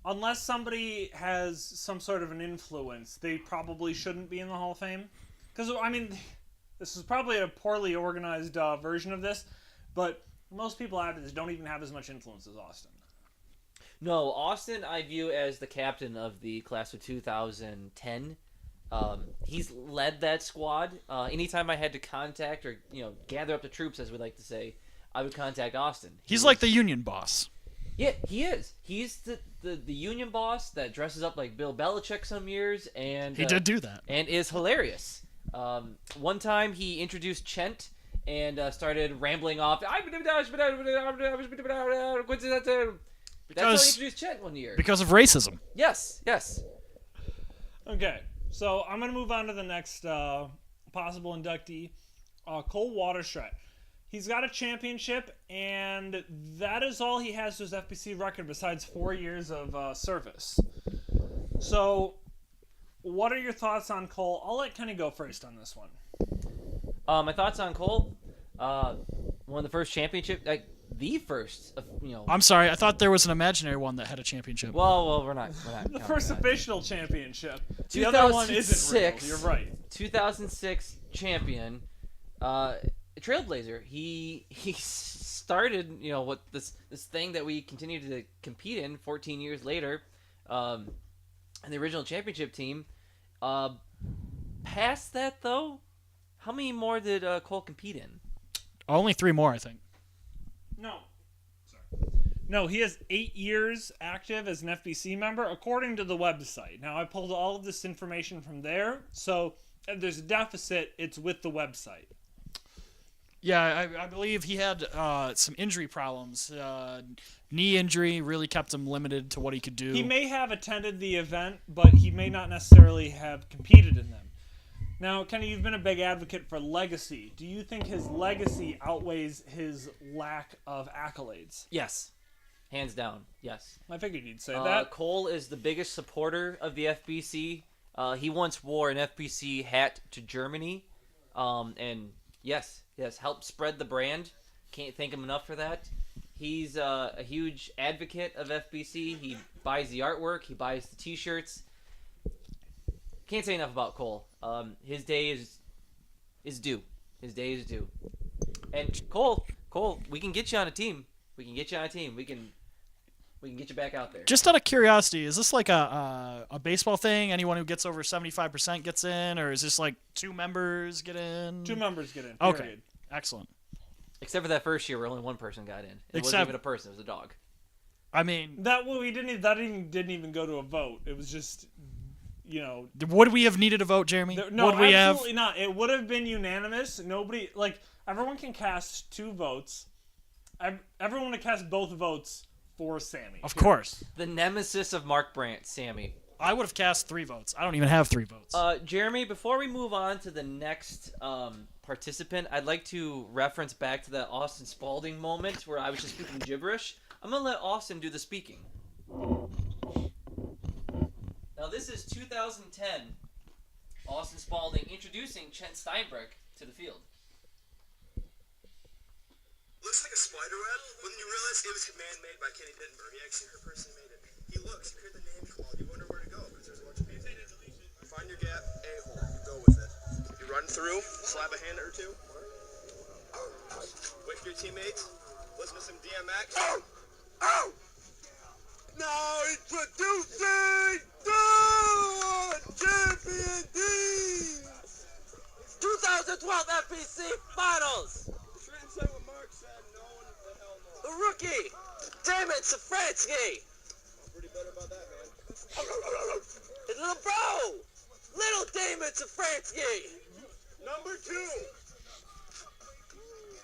unless somebody has some sort of an influence, they probably shouldn't be in the Hall of Fame? Because, I mean, this is probably a poorly organized version of this, but most people after this don't even have as much influence as Austin. No, Austin I view as the captain of the class of 2010. He's led that squad. Anytime I had to contact or gather up the troops, as we like to say, I would contact Austin. He's like the union boss. Yeah, he is. He's the union boss that dresses up like Bill Belichick some years, and He did do that. and is hilarious. One time he introduced Chent and started rambling off. That's how he introduced Chent one year. Because of racism. Yes. Okay, so I'm going to move on to the next possible inductee, Cole Waterstrat. He's got a championship, and that is all he has to his FBC record besides 4 years of service. So, what are your thoughts on Cole? I'll let Kenny go first on this one. My thoughts on Cole. Won the first championship, like the first. I'm sorry, I thought there was an imaginary one that had a championship. Well, we're not. The first official championship. The other one isn't real. 2006. You're right. 2006 champion. Trailblazer. He started, what this thing that we continue to compete in 14 years later, and the original championship team. Past that though, how many more did Cole compete in? Only 3 more, I think. No, he has 8 years active as an FBC member, according to the website. Now, I pulled all of this information from there, so if there's a deficit, it's with the website. Yeah, I believe he had some injury problems. Knee injury really kept him limited to what he could do. He may have attended the event, but he may not necessarily have competed in them. Now, Kenny, you've been a big advocate for legacy. Do you think his legacy outweighs his lack of accolades? Yes. Hands down, yes. I figured you'd say that. Cole is the biggest supporter of the FBC. He once wore an FBC hat to Germany. And yes, helped spread the brand. Can't thank him enough for that. He's a huge advocate of FBC. He buys the artwork. He buys the T-shirts. Can't say enough about Cole. His day is due. His day is due. And Cole, we can get you on a team. We can get you back out there. Just out of curiosity, is this like a baseball thing? Anyone who gets over 75% gets in, or is this like 2 members get in? 2 members get in. Okay, Period. excellent. Except for that first year where only one person got in. It wasn't even a person, it was a dog. I mean, that didn't even go to a vote. It was just, would we have needed a vote, Jeremy? No, would we absolutely not. It would have been unanimous. Nobody, everyone can cast 2 votes. Everyone would cast both votes for Sammy. Of course. The nemesis of Mark Brandt, Sammy. I would have cast 3 votes. I don't even have 3 votes. Jeremy, before we move on to the next participant, I'd like to reference back to that Austin Spalding moment where I was just speaking gibberish. I'm going to let Austin do the speaking. Now, this is 2010. Austin Spalding introducing Chent Steinbrück to the field. Looks like a spider web. When you realize it was man-made by Kenny Dittenberg, he actually personally made it. He looks, you hear the name called, you wonder where to go because there's a bunch of people. Find your gap, a-hole, you go with it. You run through, slap a hand or 2. Wait for your teammates, listen to some DMX. Oh! Now introducing the champion team! 2012 FBC Finals! Say what Mark said, no one the hell knows. The rookie, Damon Safransky. Pretty better about that, man. His little bro, little Damon Safransky. Number 2.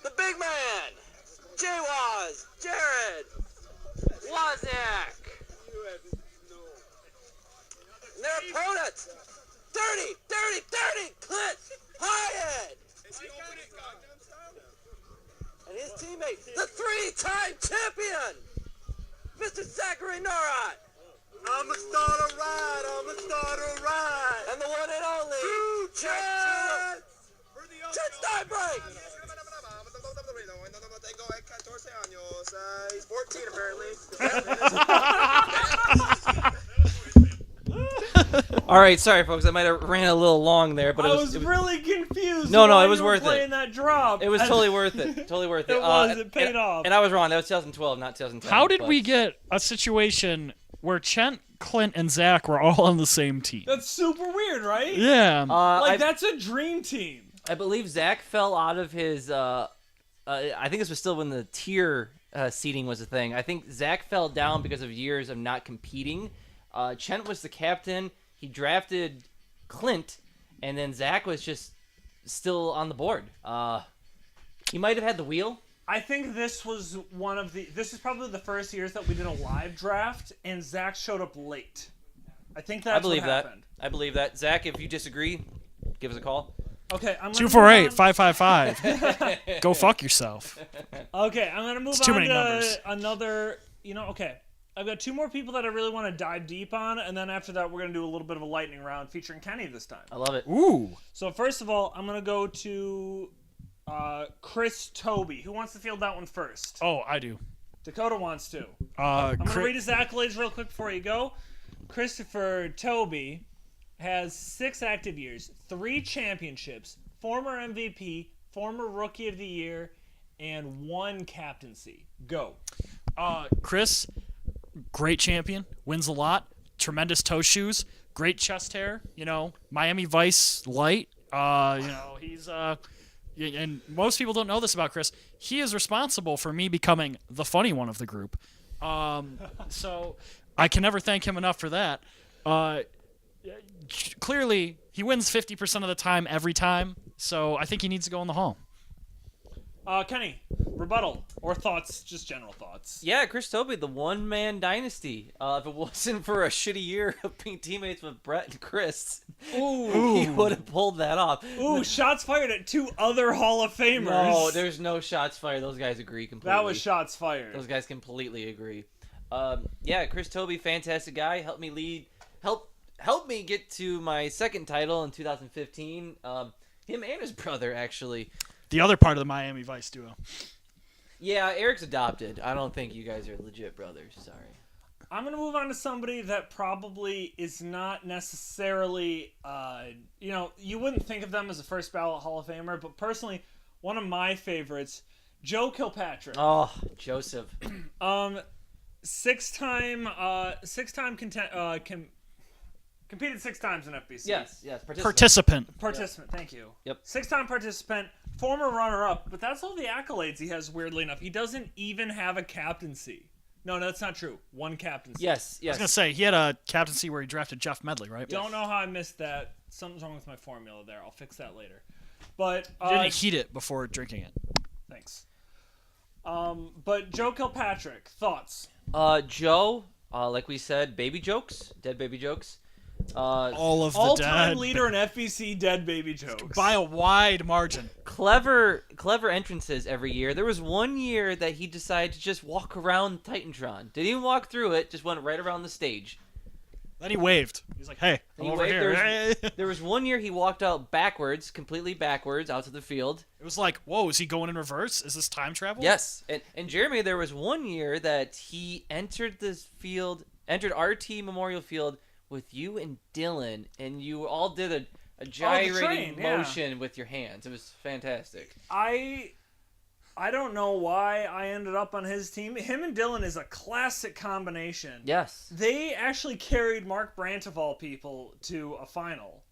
The big man, J-Waz, Jared Wozniak. You have no. And their opponents, Dirty Clint Hyatt. Is he opening Gangnam Style? And his teammate, the 3-time champion, Mr. Zachary Norrat. I'ma start a ride. And the one and only, Chet Steinbrück. He's 14 apparently. All All right, sorry folks, I might have ran a little long there, but I it was was really confused. No, why it was you were worth it. playing that drop. it was totally worth it. Totally worth it. It was. It paid off. And I was wrong. That was 2012, not 2010. How did but- we get a situation where Chent, Clint, and Zach were all on the same team? That's super weird, right? Yeah. Like that's a dream team. I believe Zach fell out of his. I think this was still when the tier seating was a thing. I think Zach fell down because of years of not competing. Chent was the captain. He drafted Clint, and then Zach was just still on the board. He might have had the wheel. I think this was one of the. This is probably the first years that we did a live draft, and Zach showed up late. I think that's I believe what that. happened. I believe that. Zach, if you disagree, give us a call. Okay, I'm gonna 248-555. Go fuck yourself. Okay, I'm gonna move It's too on many to numbers. another. Okay, I've got 2 more people that I really want to dive deep on, and then after that, we're gonna do a little bit of a lightning round featuring Kenny this time. I love it. Ooh. So first of all, I'm gonna go to Chris Toby. Who wants to field that one first? Oh, I do. Dakota wants to. I'm gonna Chris- read his accolades real quick before you go. Christopher Toby has 6 active years, 3 championships, former MVP, former Rookie of the Year, and 1 captaincy. Go. Chris, great champion, wins a lot, tremendous toe shoes, great chest hair, Miami Vice light. He's and most people don't know this about Chris. He is responsible for me becoming the funny one of the group. So I can never thank him enough for that. Clearly, he wins 50% of the time every time, so I think he needs to go in the hall. Kenny, rebuttal or thoughts, just general thoughts. Yeah, Chris Toby, the one-man dynasty. If it wasn't for a shitty year of being teammates with Brett and Chris, he would have pulled that off. Ooh, shots fired at 2 other Hall of Famers. No, there's no shots fired. Those guys agree completely. That was shots fired. Those guys completely agree. Yeah, Chris Toby, fantastic guy. Helped me get to my second title in 2015. Him and his brother, actually. The other part of the Miami Vice duo. Yeah, Eric's adopted. I don't think you guys are legit brothers. Sorry. I'm going to move on to somebody that probably is not necessarily, you wouldn't think of them as a first ballot Hall of Famer, but personally, one of my favorites, Joe Kilpatrick. Oh, Joseph. Six-time competed 6 times in FBC. Yes. Participant. Participant, thank you. Yep. 6-time participant, former runner-up, but that's all the accolades he has, weirdly enough. He doesn't even have a captaincy. No, that's not true. 1 captaincy. Yes. I was going to say, he had a captaincy where he drafted Jeff Medley, right? Don't know how I missed that. Something's wrong with my formula there. I'll fix that later. But He didn't heat it before drinking it. thanks. But Joe Kilpatrick, thoughts? Joe, like we said, baby jokes, dead baby jokes. All of the All-time dead. leader in FBC dead baby jokes. By a wide margin. Clever entrances every year. There was one year that he decided to just walk around Titantron. Didn't even walk through it, just went right around the stage. Then he waved. He's like, hey, I'm He over waved. here. There was one year he walked out backwards, completely backwards, out to the field. It was like, whoa, is he going in reverse? Is this time travel? Yes, and Jeremy, there was one year that he entered RT Memorial Field with you and Dylan, and you all did a gyrating train, yeah. motion with your hands. It was fantastic. I don't know why I ended up on his team. Him and Dylan is a classic combination. Yes. They actually carried Mark Brandt, of all people, to a final.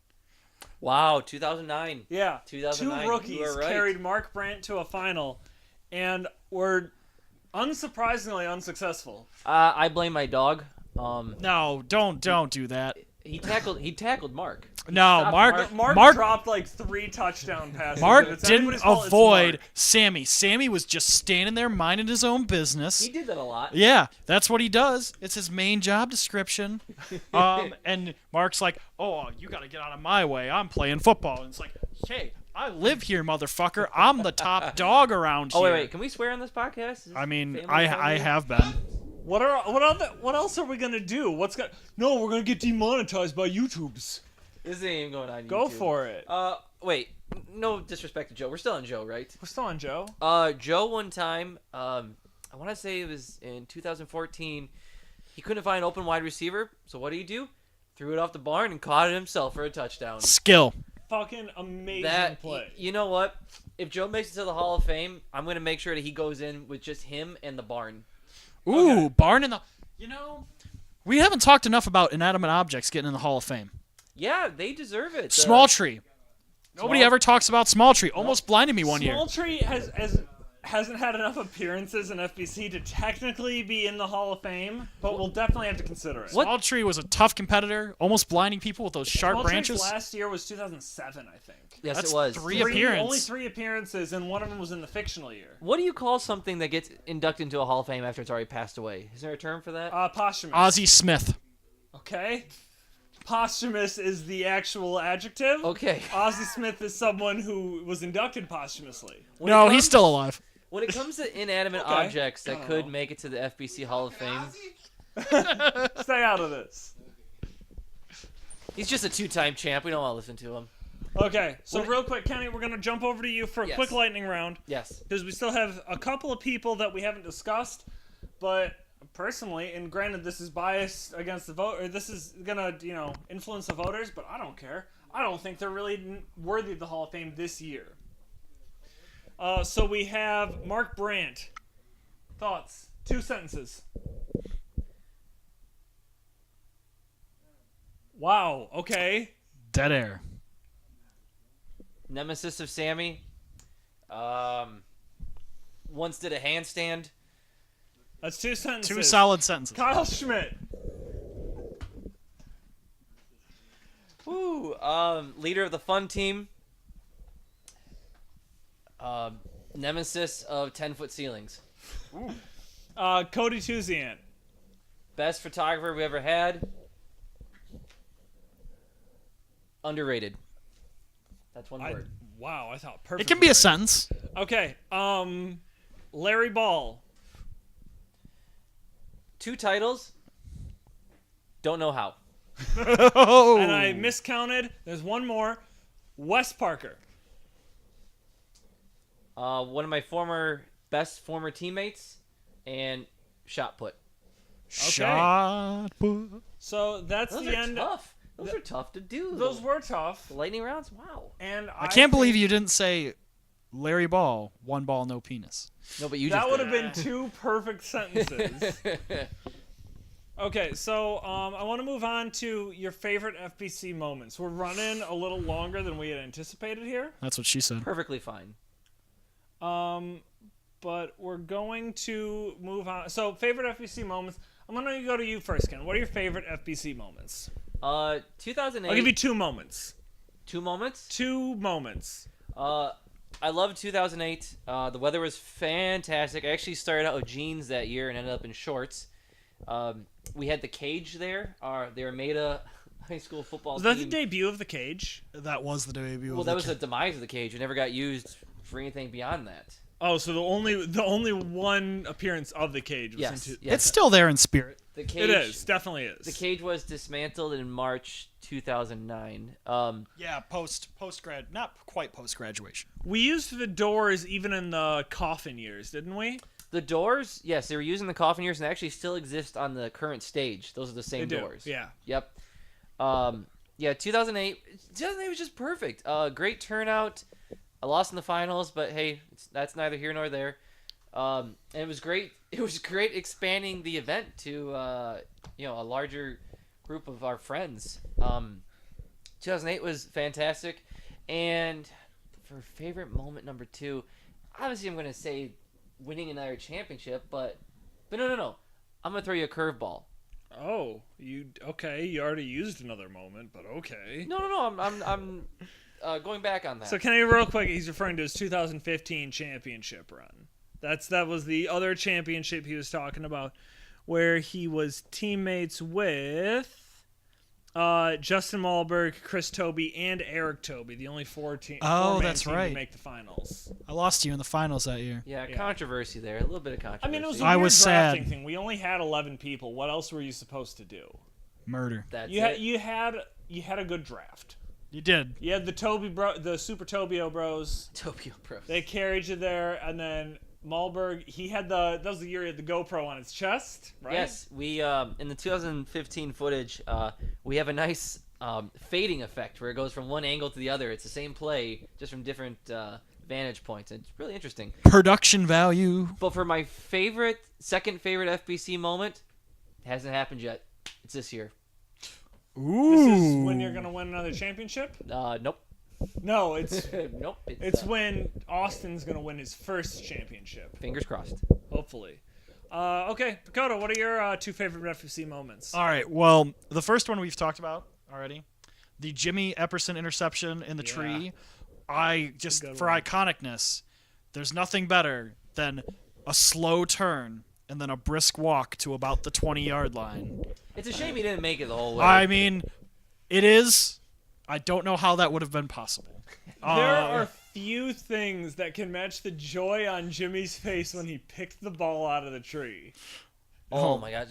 Wow, 2009. Yeah. 2009, 2 rookies you are right. carried Mark Brandt to a final and were unsurprisingly unsuccessful. I blame my dog. No, don't do that. He tackled Mark. No, stopped Mark dropped like 3 touchdown passes. Mark If it's didn't anybody's fault, it's avoid Mark. Sammy. Sammy was just standing there minding his own business. He did that a lot. Yeah, that's what he does. It's his main job description. And Mark's like, oh, you got to get out of my way. I'm playing football. And it's like, hey, I live here, motherfucker. I'm the top dog around here. Oh wait, can we swear on this podcast? Is this I mean, family I friendly? have been. What else are we gonna do? No, we're gonna get demonetized by YouTube's. This ain't even going on YouTube. Go for it. Wait. No disrespect to Joe. We're still on Joe, right? We're still on Joe. Joe one time, I want to say it was in 2014, he couldn't find an open wide receiver. So what do? Threw it off the barn and caught it himself for a touchdown. Skill. Fucking amazing play. You know what? If Joe makes it to the Hall of Fame, I'm going to make sure that he goes in with just him and the barn. Ooh, barn in the. We haven't talked enough about inanimate objects getting in the Hall of Fame. Yeah, they deserve it. Small Tree. Nobody ever talks about Small Tree. Almost blinded me one year. Small Tree hasn't had enough appearances in FBC to technically be in the Hall of Fame, but we'll definitely have to consider it. Small Tree was a tough competitor, almost blinding people with those sharp Small branches. Tree's last year was 2007, I think. Yes, That's it was. three appearances. Only 3 appearances, and one of them was in the fictional year. What do you call something that gets inducted into a Hall of Fame after it's already passed away? Is there a term for that? Posthumous. Ozzie Smith. Okay. Posthumous is the actual adjective. Okay. Ozzie Smith is someone who was inducted posthumously. No, he's still alive. When it comes to inanimate Okay. objects that could make it to the FBC Hall of Fame, Stay out of this. he's just a 2-time champ. We don't want to listen to him. Okay, so real quick, Kenny, we're going to jump over to you for a Yes. quick lightning round. Yes. Because we still have a couple of people that we haven't discussed, but personally, and granted this is biased against the vote, or this is going to, influence the voters, but I don't care. I don't think they're really worthy of the Hall of Fame this year. So we have Mark Brandt. Thoughts? 2 sentences. Wow, okay. Dead air. Nemesis of Sammy. Once did a handstand. That's 2 sentences. 2 solid sentences. Kyle Schmidt. Woo. Leader of the fun team. Nemesis of 10-foot ceilings. Cody Tuzian. Best photographer we ever had. Underrated. That's one word. Wow, I thought perfect. It can be a sentence. Okay, Larry Ball. 2 titles. Don't know how. Oh. And I miscounted. There's one more. Wes Parker. One of my former teammates, and shot put. Shot put. So that's Those the are end. tough. Those are tough to do. Those were tough. the lightning rounds. Wow. And I can't believe you didn't say Larry Ball, 1 ball, no penis. No, but you That just would did. have been 2 perfect sentences. Okay, so I want to move on to your favorite FBC moments. We're running a little longer than we had anticipated here. That's what she said. Perfectly fine. But we're going to move on. So, favorite FBC moments. I'm going to go to you first, Ken. What are your favorite FBC moments? 2008. I'll give you 2 moments. 2 moments. 2 moments. I loved 2008. The weather was fantastic. I actually started out with jeans that year and ended up in shorts. We had the cage there. They were made a high school football Was team. that the debut of the cage? That was the debut. Well, that was the demise of the cage. It never got used for anything beyond that. Oh, so the only one appearance of the cage was Yes. in Yes. It's still there in spirit. The cage. It is, definitely is. The cage was dismantled in March 2009. Yeah, post grad, not quite post graduation. We used the doors even in the coffin years, didn't we? The doors, yes, they were using the coffin years and they actually still exist on the current stage. Those are the same They do, doors. yeah. Yep. Yeah, 2008 was just perfect. Great turnout. I lost in the finals, but hey, that's neither here nor there. And it was great. It was great expanding the event to a larger group of our friends. 2008 was fantastic, and for favorite moment number 2, obviously I'm gonna say winning another championship, but no. I'm gonna throw you a curveball. Oh, you already used another moment, but okay. No. I'm going back on that. So Kenny, real quick, he's referring to his 2015 championship run. That was the other championship he was talking about, where he was teammates with Justin Malberg, Chris Toby, and Eric Toby, the only 4 Oh, four-man that's team right. to make the finals. I lost you in the finals that year. Yeah, Yeah. controversy there. A little bit of controversy. I mean, it was a I weird was drafting sad. thing. We only had 11 people. What else were you supposed to do? Murder. That's You it. had a good draft. You did. You had the Super Tobio bros. Tokyo Bros. They carried you there, and then Malberg, he had that was the year he had the GoPro on his chest, right? Yes, we in the 2015 footage, we have a nice fading effect where it goes from one angle to the other. It's the same play, just from different vantage points. It's really interesting. Production value. But for my second favorite FBC moment, it hasn't happened yet. It's this year. Ooh. This is when you're gonna win another championship. Nope. No, it's Nope. it's when Austin's gonna win his first championship. Fingers crossed. Hopefully. Okay, Dakota, what are your 2 favorite FFC moments? All right. Well, the first one we've talked about already, the Jimmy Epperson interception in the tree. I just for iconicness, there's nothing better than a slow turn and then a brisk walk to about the 20-yard line. It's a shame he didn't make it the whole way. I mean, it is. I don't know how that would have been possible. There are few things that can match the joy on Jimmy's face when he picked the ball out of the tree. Oh my God!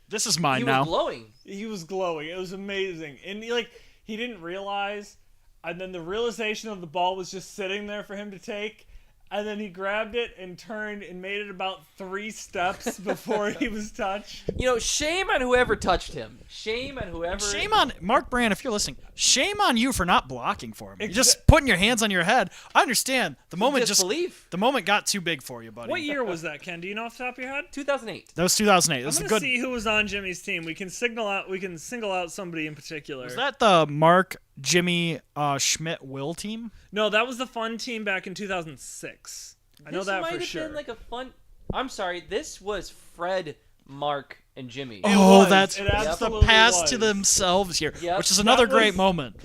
This is mine He now. was glowing. He was glowing. It was amazing. And he didn't realize, and then the realization of the ball was just sitting there for him to take, and then he grabbed it and turned and made it about 3 steps before he was touched. Shame on whoever touched him. Shame on Mark Brand, if you're listening. Shame on you for not blocking for him. You're just putting your hands on your head. I understand. The moment Disbelief. the moment got too big for you, buddy. What year was that, Ken? Do you know off the top of your head? 2008. That was 2008. That was I'm a gonna good. see who was on Jimmy's team. We can single out somebody in particular. Was that the Mark, Jimmy, Schmidt, Will team? No, that was the fun team back in 2006. I know that for This sure. might have been like a fun. I'm sorry. This was Fred, Mark, and Jimmy. Oh, was. that's It the absolutely pass was. to themselves here, Yep. which is another That great was- moment.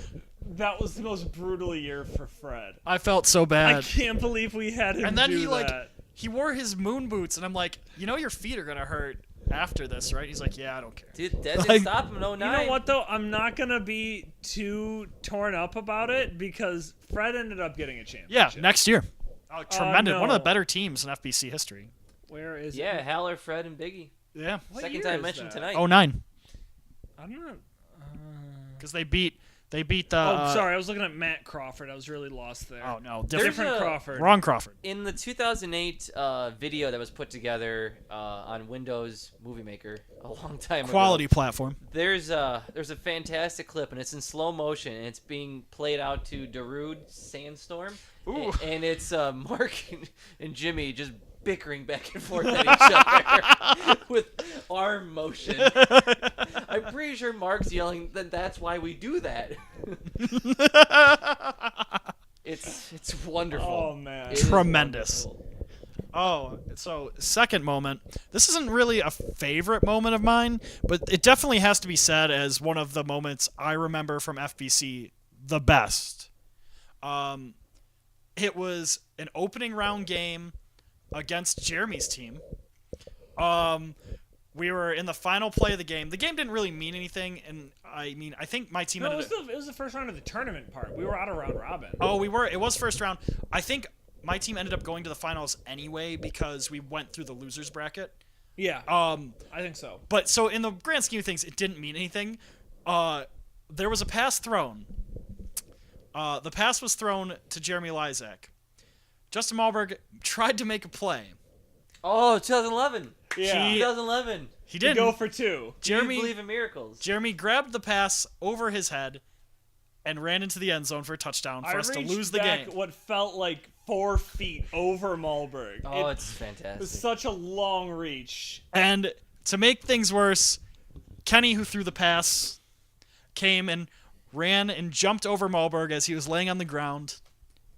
That was the most brutal year for Fred. I felt so I bad. can't believe we had him And then do he that. he wore his moon boots, and I'm like, your feet are gonna hurt after this, right? He's like, yeah, I don't care. Dude, that didn't Like- stop him in 09. You know what, though? I'm not going to be too torn up about it because Fred ended up getting a Yeah, championship. next year. Oh, tremendous. One of no. the better teams in FBC history. Where is Yeah, it? Haller, Fred, and Biggie. Yeah. What Second year time is mentioned that? tonight. 09. I'm not... Because they beat the. sorry. I was looking at Matt Crawford. I was really lost there. Oh no, There's Different a- Crawford. Wrong Crawford. In the 2008 video that was put together on Windows Movie Maker a long time Quality ago, platform. there's a fantastic clip, and it's in slow motion, and it's being played out to Darude Sandstorm, Ooh. and it's Mark and Jimmy just bickering back and forth at each other with arm motion. I'm pretty sure Mark's yelling that that's why we do that. It's wonderful. Oh, man. It is Tremendous. wonderful. Oh, so second moment. This isn't really a favorite moment of mine, but it definitely has to be said as one of the moments I remember from FBC the best. It was an opening round game against Jeremy's team. We were in the final play of the game. The game didn't really mean anything, and I think my team No, ended up... it was the first round of the tournament part. We were out of round robin. Oh, we were. It was first round. I think my team ended up going to the finals anyway because we went through the losers bracket. Yeah, I think so. But so in the grand scheme of things, it didn't mean anything. There was a pass thrown. The pass was thrown to Jeremy Lizak. Justin Malberg tried to make a play. Oh, 2011. Yeah. 2011. He You didn't. go for 2. Do you Jeremy believe in miracles? Jeremy grabbed the pass over his head and ran into the end zone for a touchdown for I us to reached lose the back game. what felt like 4 feet over Malberg. Oh, It it's fantastic. was such a long reach. And to make things worse, Kenny, who threw the pass, came and ran and jumped over Malberg as he was laying on the ground,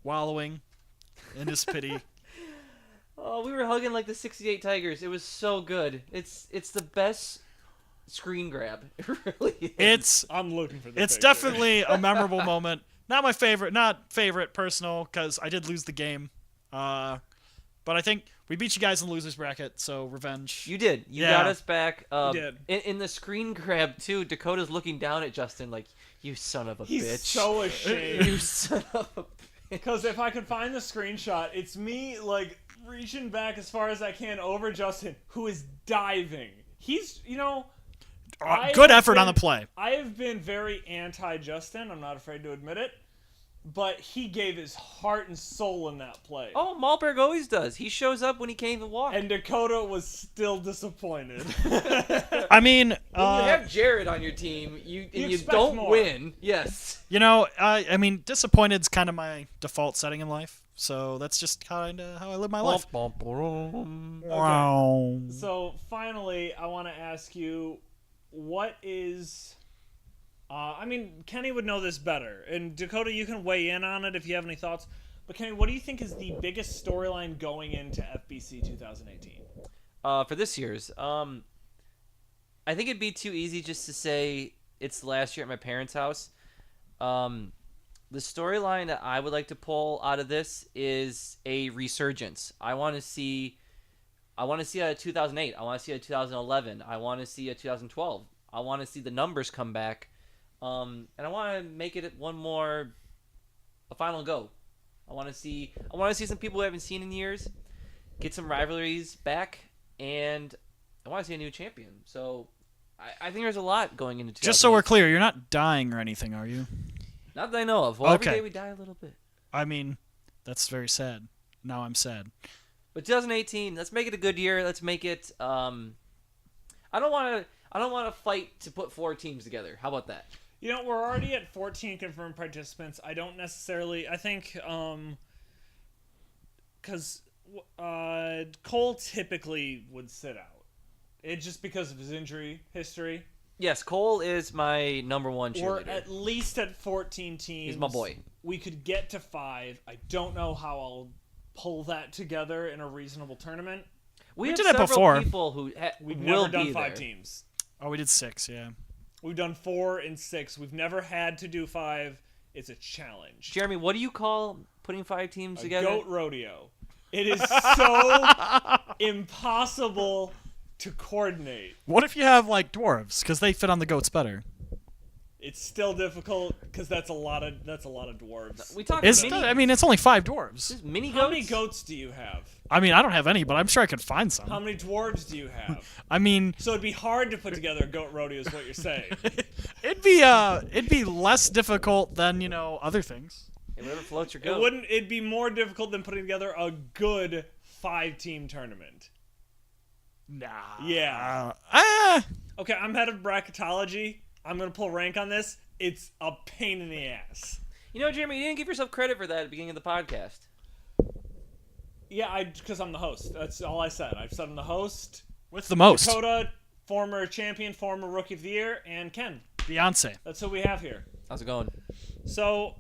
wallowing in his pity. Oh, we were hugging like the 68 Tigers. It was so good. It's the best screen grab. It really is. I'm looking for this. It's picture. definitely a memorable moment. Not my favorite, personal, because I did lose the game. But I think we beat you guys in the losers bracket, so revenge. You did. You Yeah. got us back. did. In the screen grab, too, Dakota's looking down at Justin like, you son of a He's bitch. so ashamed. You son of a bitch. Because if I could find the screenshot, it's me like reaching back as far as I can over Justin, who is diving. He's, Good effort on the play. I have been very anti-Justin. I'm not afraid to admit it. but he gave his heart and soul in that play. Oh, Malberg always does. He shows up when he can't even walk. And Dakota was still disappointed. I mean, when you have Jared on your team, you expect don't more. win. Yes. you know, I mean, disappointed's kind of my default setting in life. So that's just kind of how I live my life. Wow. So finally, I want to ask you, what is... I mean, Kenny would know this better. And Dakota, you can weigh in on it if you have any thoughts. But Kenny, what do you think is the biggest storyline going into FBC 2018? For this year's, I think it'd be too easy just to say it's the last year at my parents' house. The storyline that I would like to pull out of this is a resurgence. I want to see a 2008. I want to see a 2011. I want to see a 2012. I want to see the numbers come back. And I want to make it a final go. I want to see some people we haven't seen in years, get some rivalries back, and I want to see a new champion. So I think there's a lot going into 2008. Just so we're clear, you're not dying or anything, are you? Not that I know of. Well, Okay. every day we die a little bit. I mean, that's very sad. Now I'm sad. But 2018, let's make it a good year. Let's make it. I don't want to fight to put 4 teams together. How about that? You know, we're already at 14 confirmed participants. I don't necessarily... I think... Because Cole typically would sit out. It's just because of his injury history. Yes, Cole is my number one We're cheerleader. at least at 14 teams. He's my boy. We could get to 5. I don't know how I'll pull that together in a reasonable tournament. We have did it several before. people who We've will never done be 5 there. teams. Oh, we did 6, yeah. We've done 4 and 6. We've never had to do 5. It's a challenge. Jeremy, what do you call putting 5 teams together? Goat rodeo. It is so impossible to coordinate. What if you have, like, dwarves? Because they fit on the goats better. It's still difficult because that's a lot of dwarves. We talked It's, mini, I mean, it's only 5 dwarves. just mini How goats. many goats do you have? I mean, I don't have any, but I'm sure I could find How some. many dwarves do you have? I mean, So it'd be hard to put together a goat rodeo, is what you're saying. it'd be less difficult than, you know, other things. Hey, whatever floats your It goat. wouldn't. It'd be more difficult than putting together a good 5-team tournament. Nah. Yeah. Okay, I'm head of bracketology. I'm gonna pull rank on this. It's a pain in the ass. You know, Jeremy, you didn't give yourself credit for that at the beginning of the podcast. Yeah, because I'm the host. That's all I said. I've said I'm the host. With the most. Dakota, former champion, former rookie of the year, and Ken. Beyonce. That's who we have here. How's it going? So,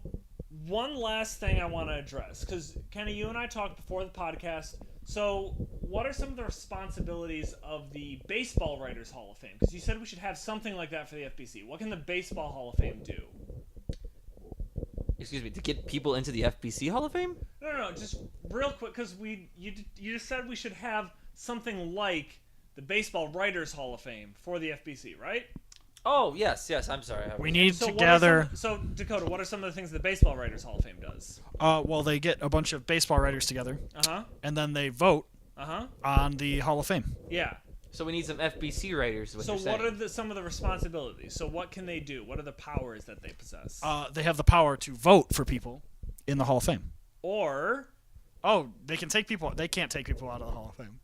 one last thing I want to address, because Kenny, you and I talked before the podcast. So, what are some of the responsibilities of the Baseball Writers Hall of Fame? Because you said we should have something like that for the FBC. What can the Baseball Hall of Fame do? Excuse me, to get people into the FBC Hall of Fame? No, just real quick, because you just said we should have something like the Baseball Writers Hall of Fame for the FBC, right? Oh, yes, I'm sorry. We need So to what are gather. so Dakota, what are some of the things the Baseball Writers Hall of Fame does? Well, they get a bunch of baseball writers together, Uh-huh. and then they vote Uh-huh. on the Hall of Fame. Yeah. So we need some FBC writers, is what So you're saying. what are some of the responsibilities? So what can they do? What are the powers that they possess? They have the power to vote for people in the Hall of Fame. Or Oh, they can take people. They can't take people out of the Hall of Fame.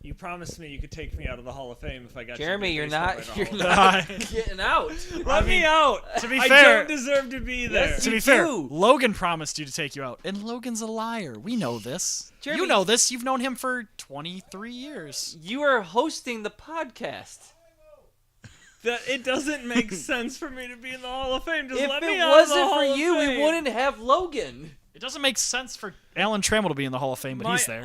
you promised me you could take me out of the Hall of Fame if I got Jeremy, you you're to the not, Baseball you're Writers Hall of not getting out. Let me out. To be I fair, don't deserve to be there. Yes, to you be fair, do. Logan promised you to take you out, and Logan's a liar. We know this. Jeremy- You know this. You've known him for 23 years. You are hosting the podcast. That it doesn't make sense for me to be in the Hall of Fame. Just If let me it out of the wasn't Hall for of you, we Fame. wouldn't have Logan. It doesn't make sense for Alan Trammell to be in the Hall of Fame, but he's there.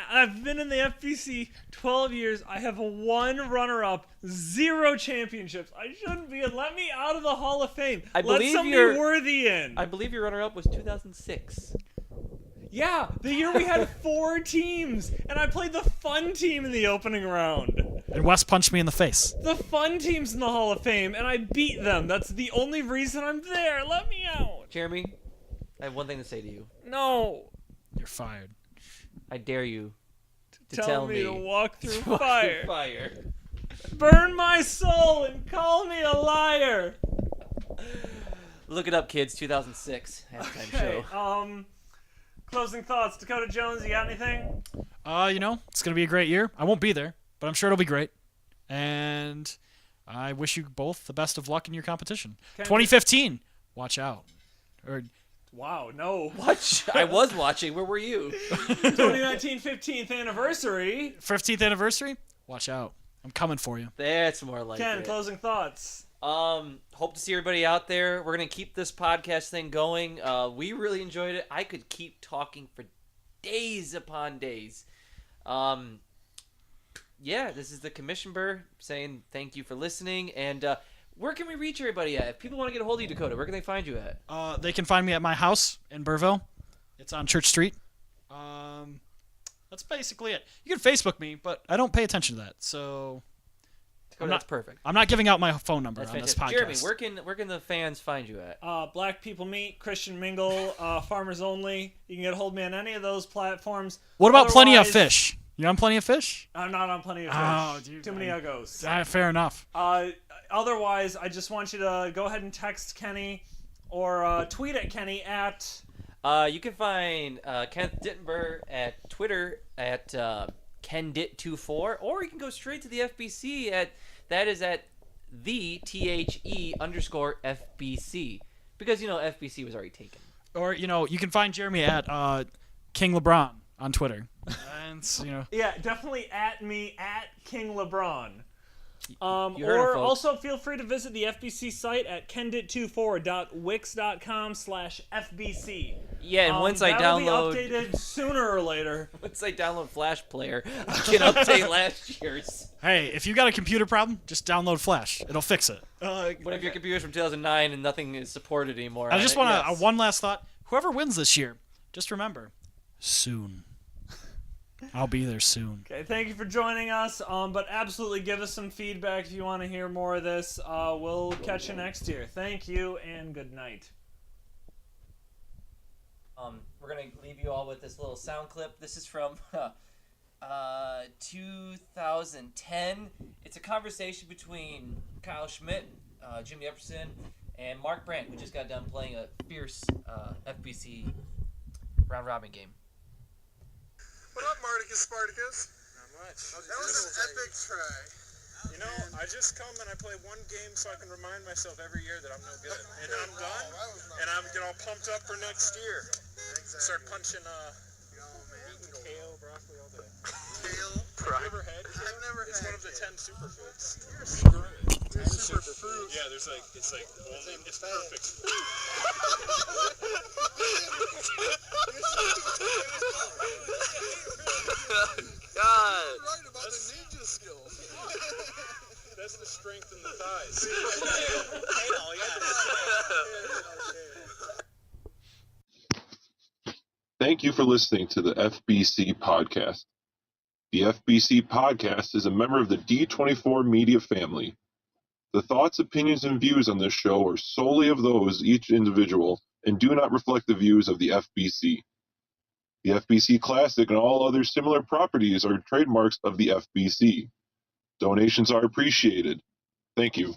I've been in the FBC 12 years. I have 1 runner-up, 0 championships. I shouldn't be in. Let me out of the Hall of Fame. I Let believe somebody you're- worthy in. I believe your runner-up was 2006. Yeah, the year we had 4 teams, and I played the fun team in the opening round. And Wes punched me in the face. The fun team's in the Hall of Fame, and I beat them. That's the only reason I'm there. Let me out. Jeremy, I have one thing to say to you. No. You're fired. I dare you to Tell me to walk through Walk fire. through fire. Burn my soul and call me a liar. Look it up, kids. 2006 halftime Okay. show. Closing thoughts. Dakota Jones, you got anything? It's gonna be a great year. I won't be there, but I'm sure it'll be great. And I wish you both the best of luck in your competition. Ken- 2015. Watch out. Or Wow, no. Watch. I was watching. Where were you? 2019 15th anniversary. 15th anniversary. Watch out. I'm coming for you. That's more like Ken, it. closing thoughts. Hope to see everybody out there. We're gonna keep this podcast thing going. We really enjoyed it. I could keep talking for days upon days. Yeah, this is the Commission Burr saying thank you for listening. And where can we reach everybody at? If people want to get a hold of you, Dakota, where can they find you at? They can find me at my house in Burville. It's on Church Street. That's basically it. You can Facebook me, but I don't pay attention to that. So Dakota, that's perfect. I'm not giving out my phone number That's on this fantastic. podcast. Jeremy, where can the fans find you at? Black People Meet, Christian Mingle, Farmers Only. You can get a hold of me on any of those platforms. What about Plenty of Otherwise- Fish? You on Plenty of Fish? I'm not on Plenty of Fish. Oh, dude, Too many uggos. Fair enough. Otherwise, I just want you to go ahead and text Kenny or tweet at Kenny at... You can find Kenneth Dittenberg at Twitter at KenDit24, or you can go straight to the FBC at the THE_FBC, because FBC was already taken. Or you can find Jeremy at King LeBron on Twitter. And Yeah, definitely at me at King LeBron. You heard him, Or folks. also feel free to visit the FBC site at kendit24.wix.com/FBC. Yeah, and once I that'll download be updated sooner or later. Flash Player, I can update last year's. hey, if you got a computer problem, just download Flash. It'll fix it. What if your computer's from 2009 and nothing is supported anymore? I just on it? want to Yes. one last thought. Whoever wins this year, just remember, soon. I'll be there soon. Okay, thank you for joining us. But absolutely give us some feedback if you want to hear more of this. We'll catch you next year. Thank you and good night. We're gonna leave you all with this little sound clip. This is from 2010. It's a conversation between Kyle Schmidt, Jimmy Epperson, and Mark Brandt, who just got done playing a fierce FBC round robin game. What up, Marticus Spartacus? Not much. That was an epic try. You know, I just come and I play one game so I can remind myself every year that I'm no good. And I'm done, and I'm get all pumped up for next year. Start punching, eating kale, broccoli all day. Kale. Have you ever had kale? I've never It's had one of the 10 superfoods. You're screwed. You're superfood. Yeah, it's perfect food. God. You're right about the ninja skills. That's the strength in the thighs. Thank you for listening to the FBC podcast. The FBC podcast is a member of the D24 Media family. The thoughts, opinions, and views on this show are solely of those each individual and do not reflect the views of the FBC. The FBC Classic and all other similar properties are trademarks of the FBC. Donations are appreciated. Thank you.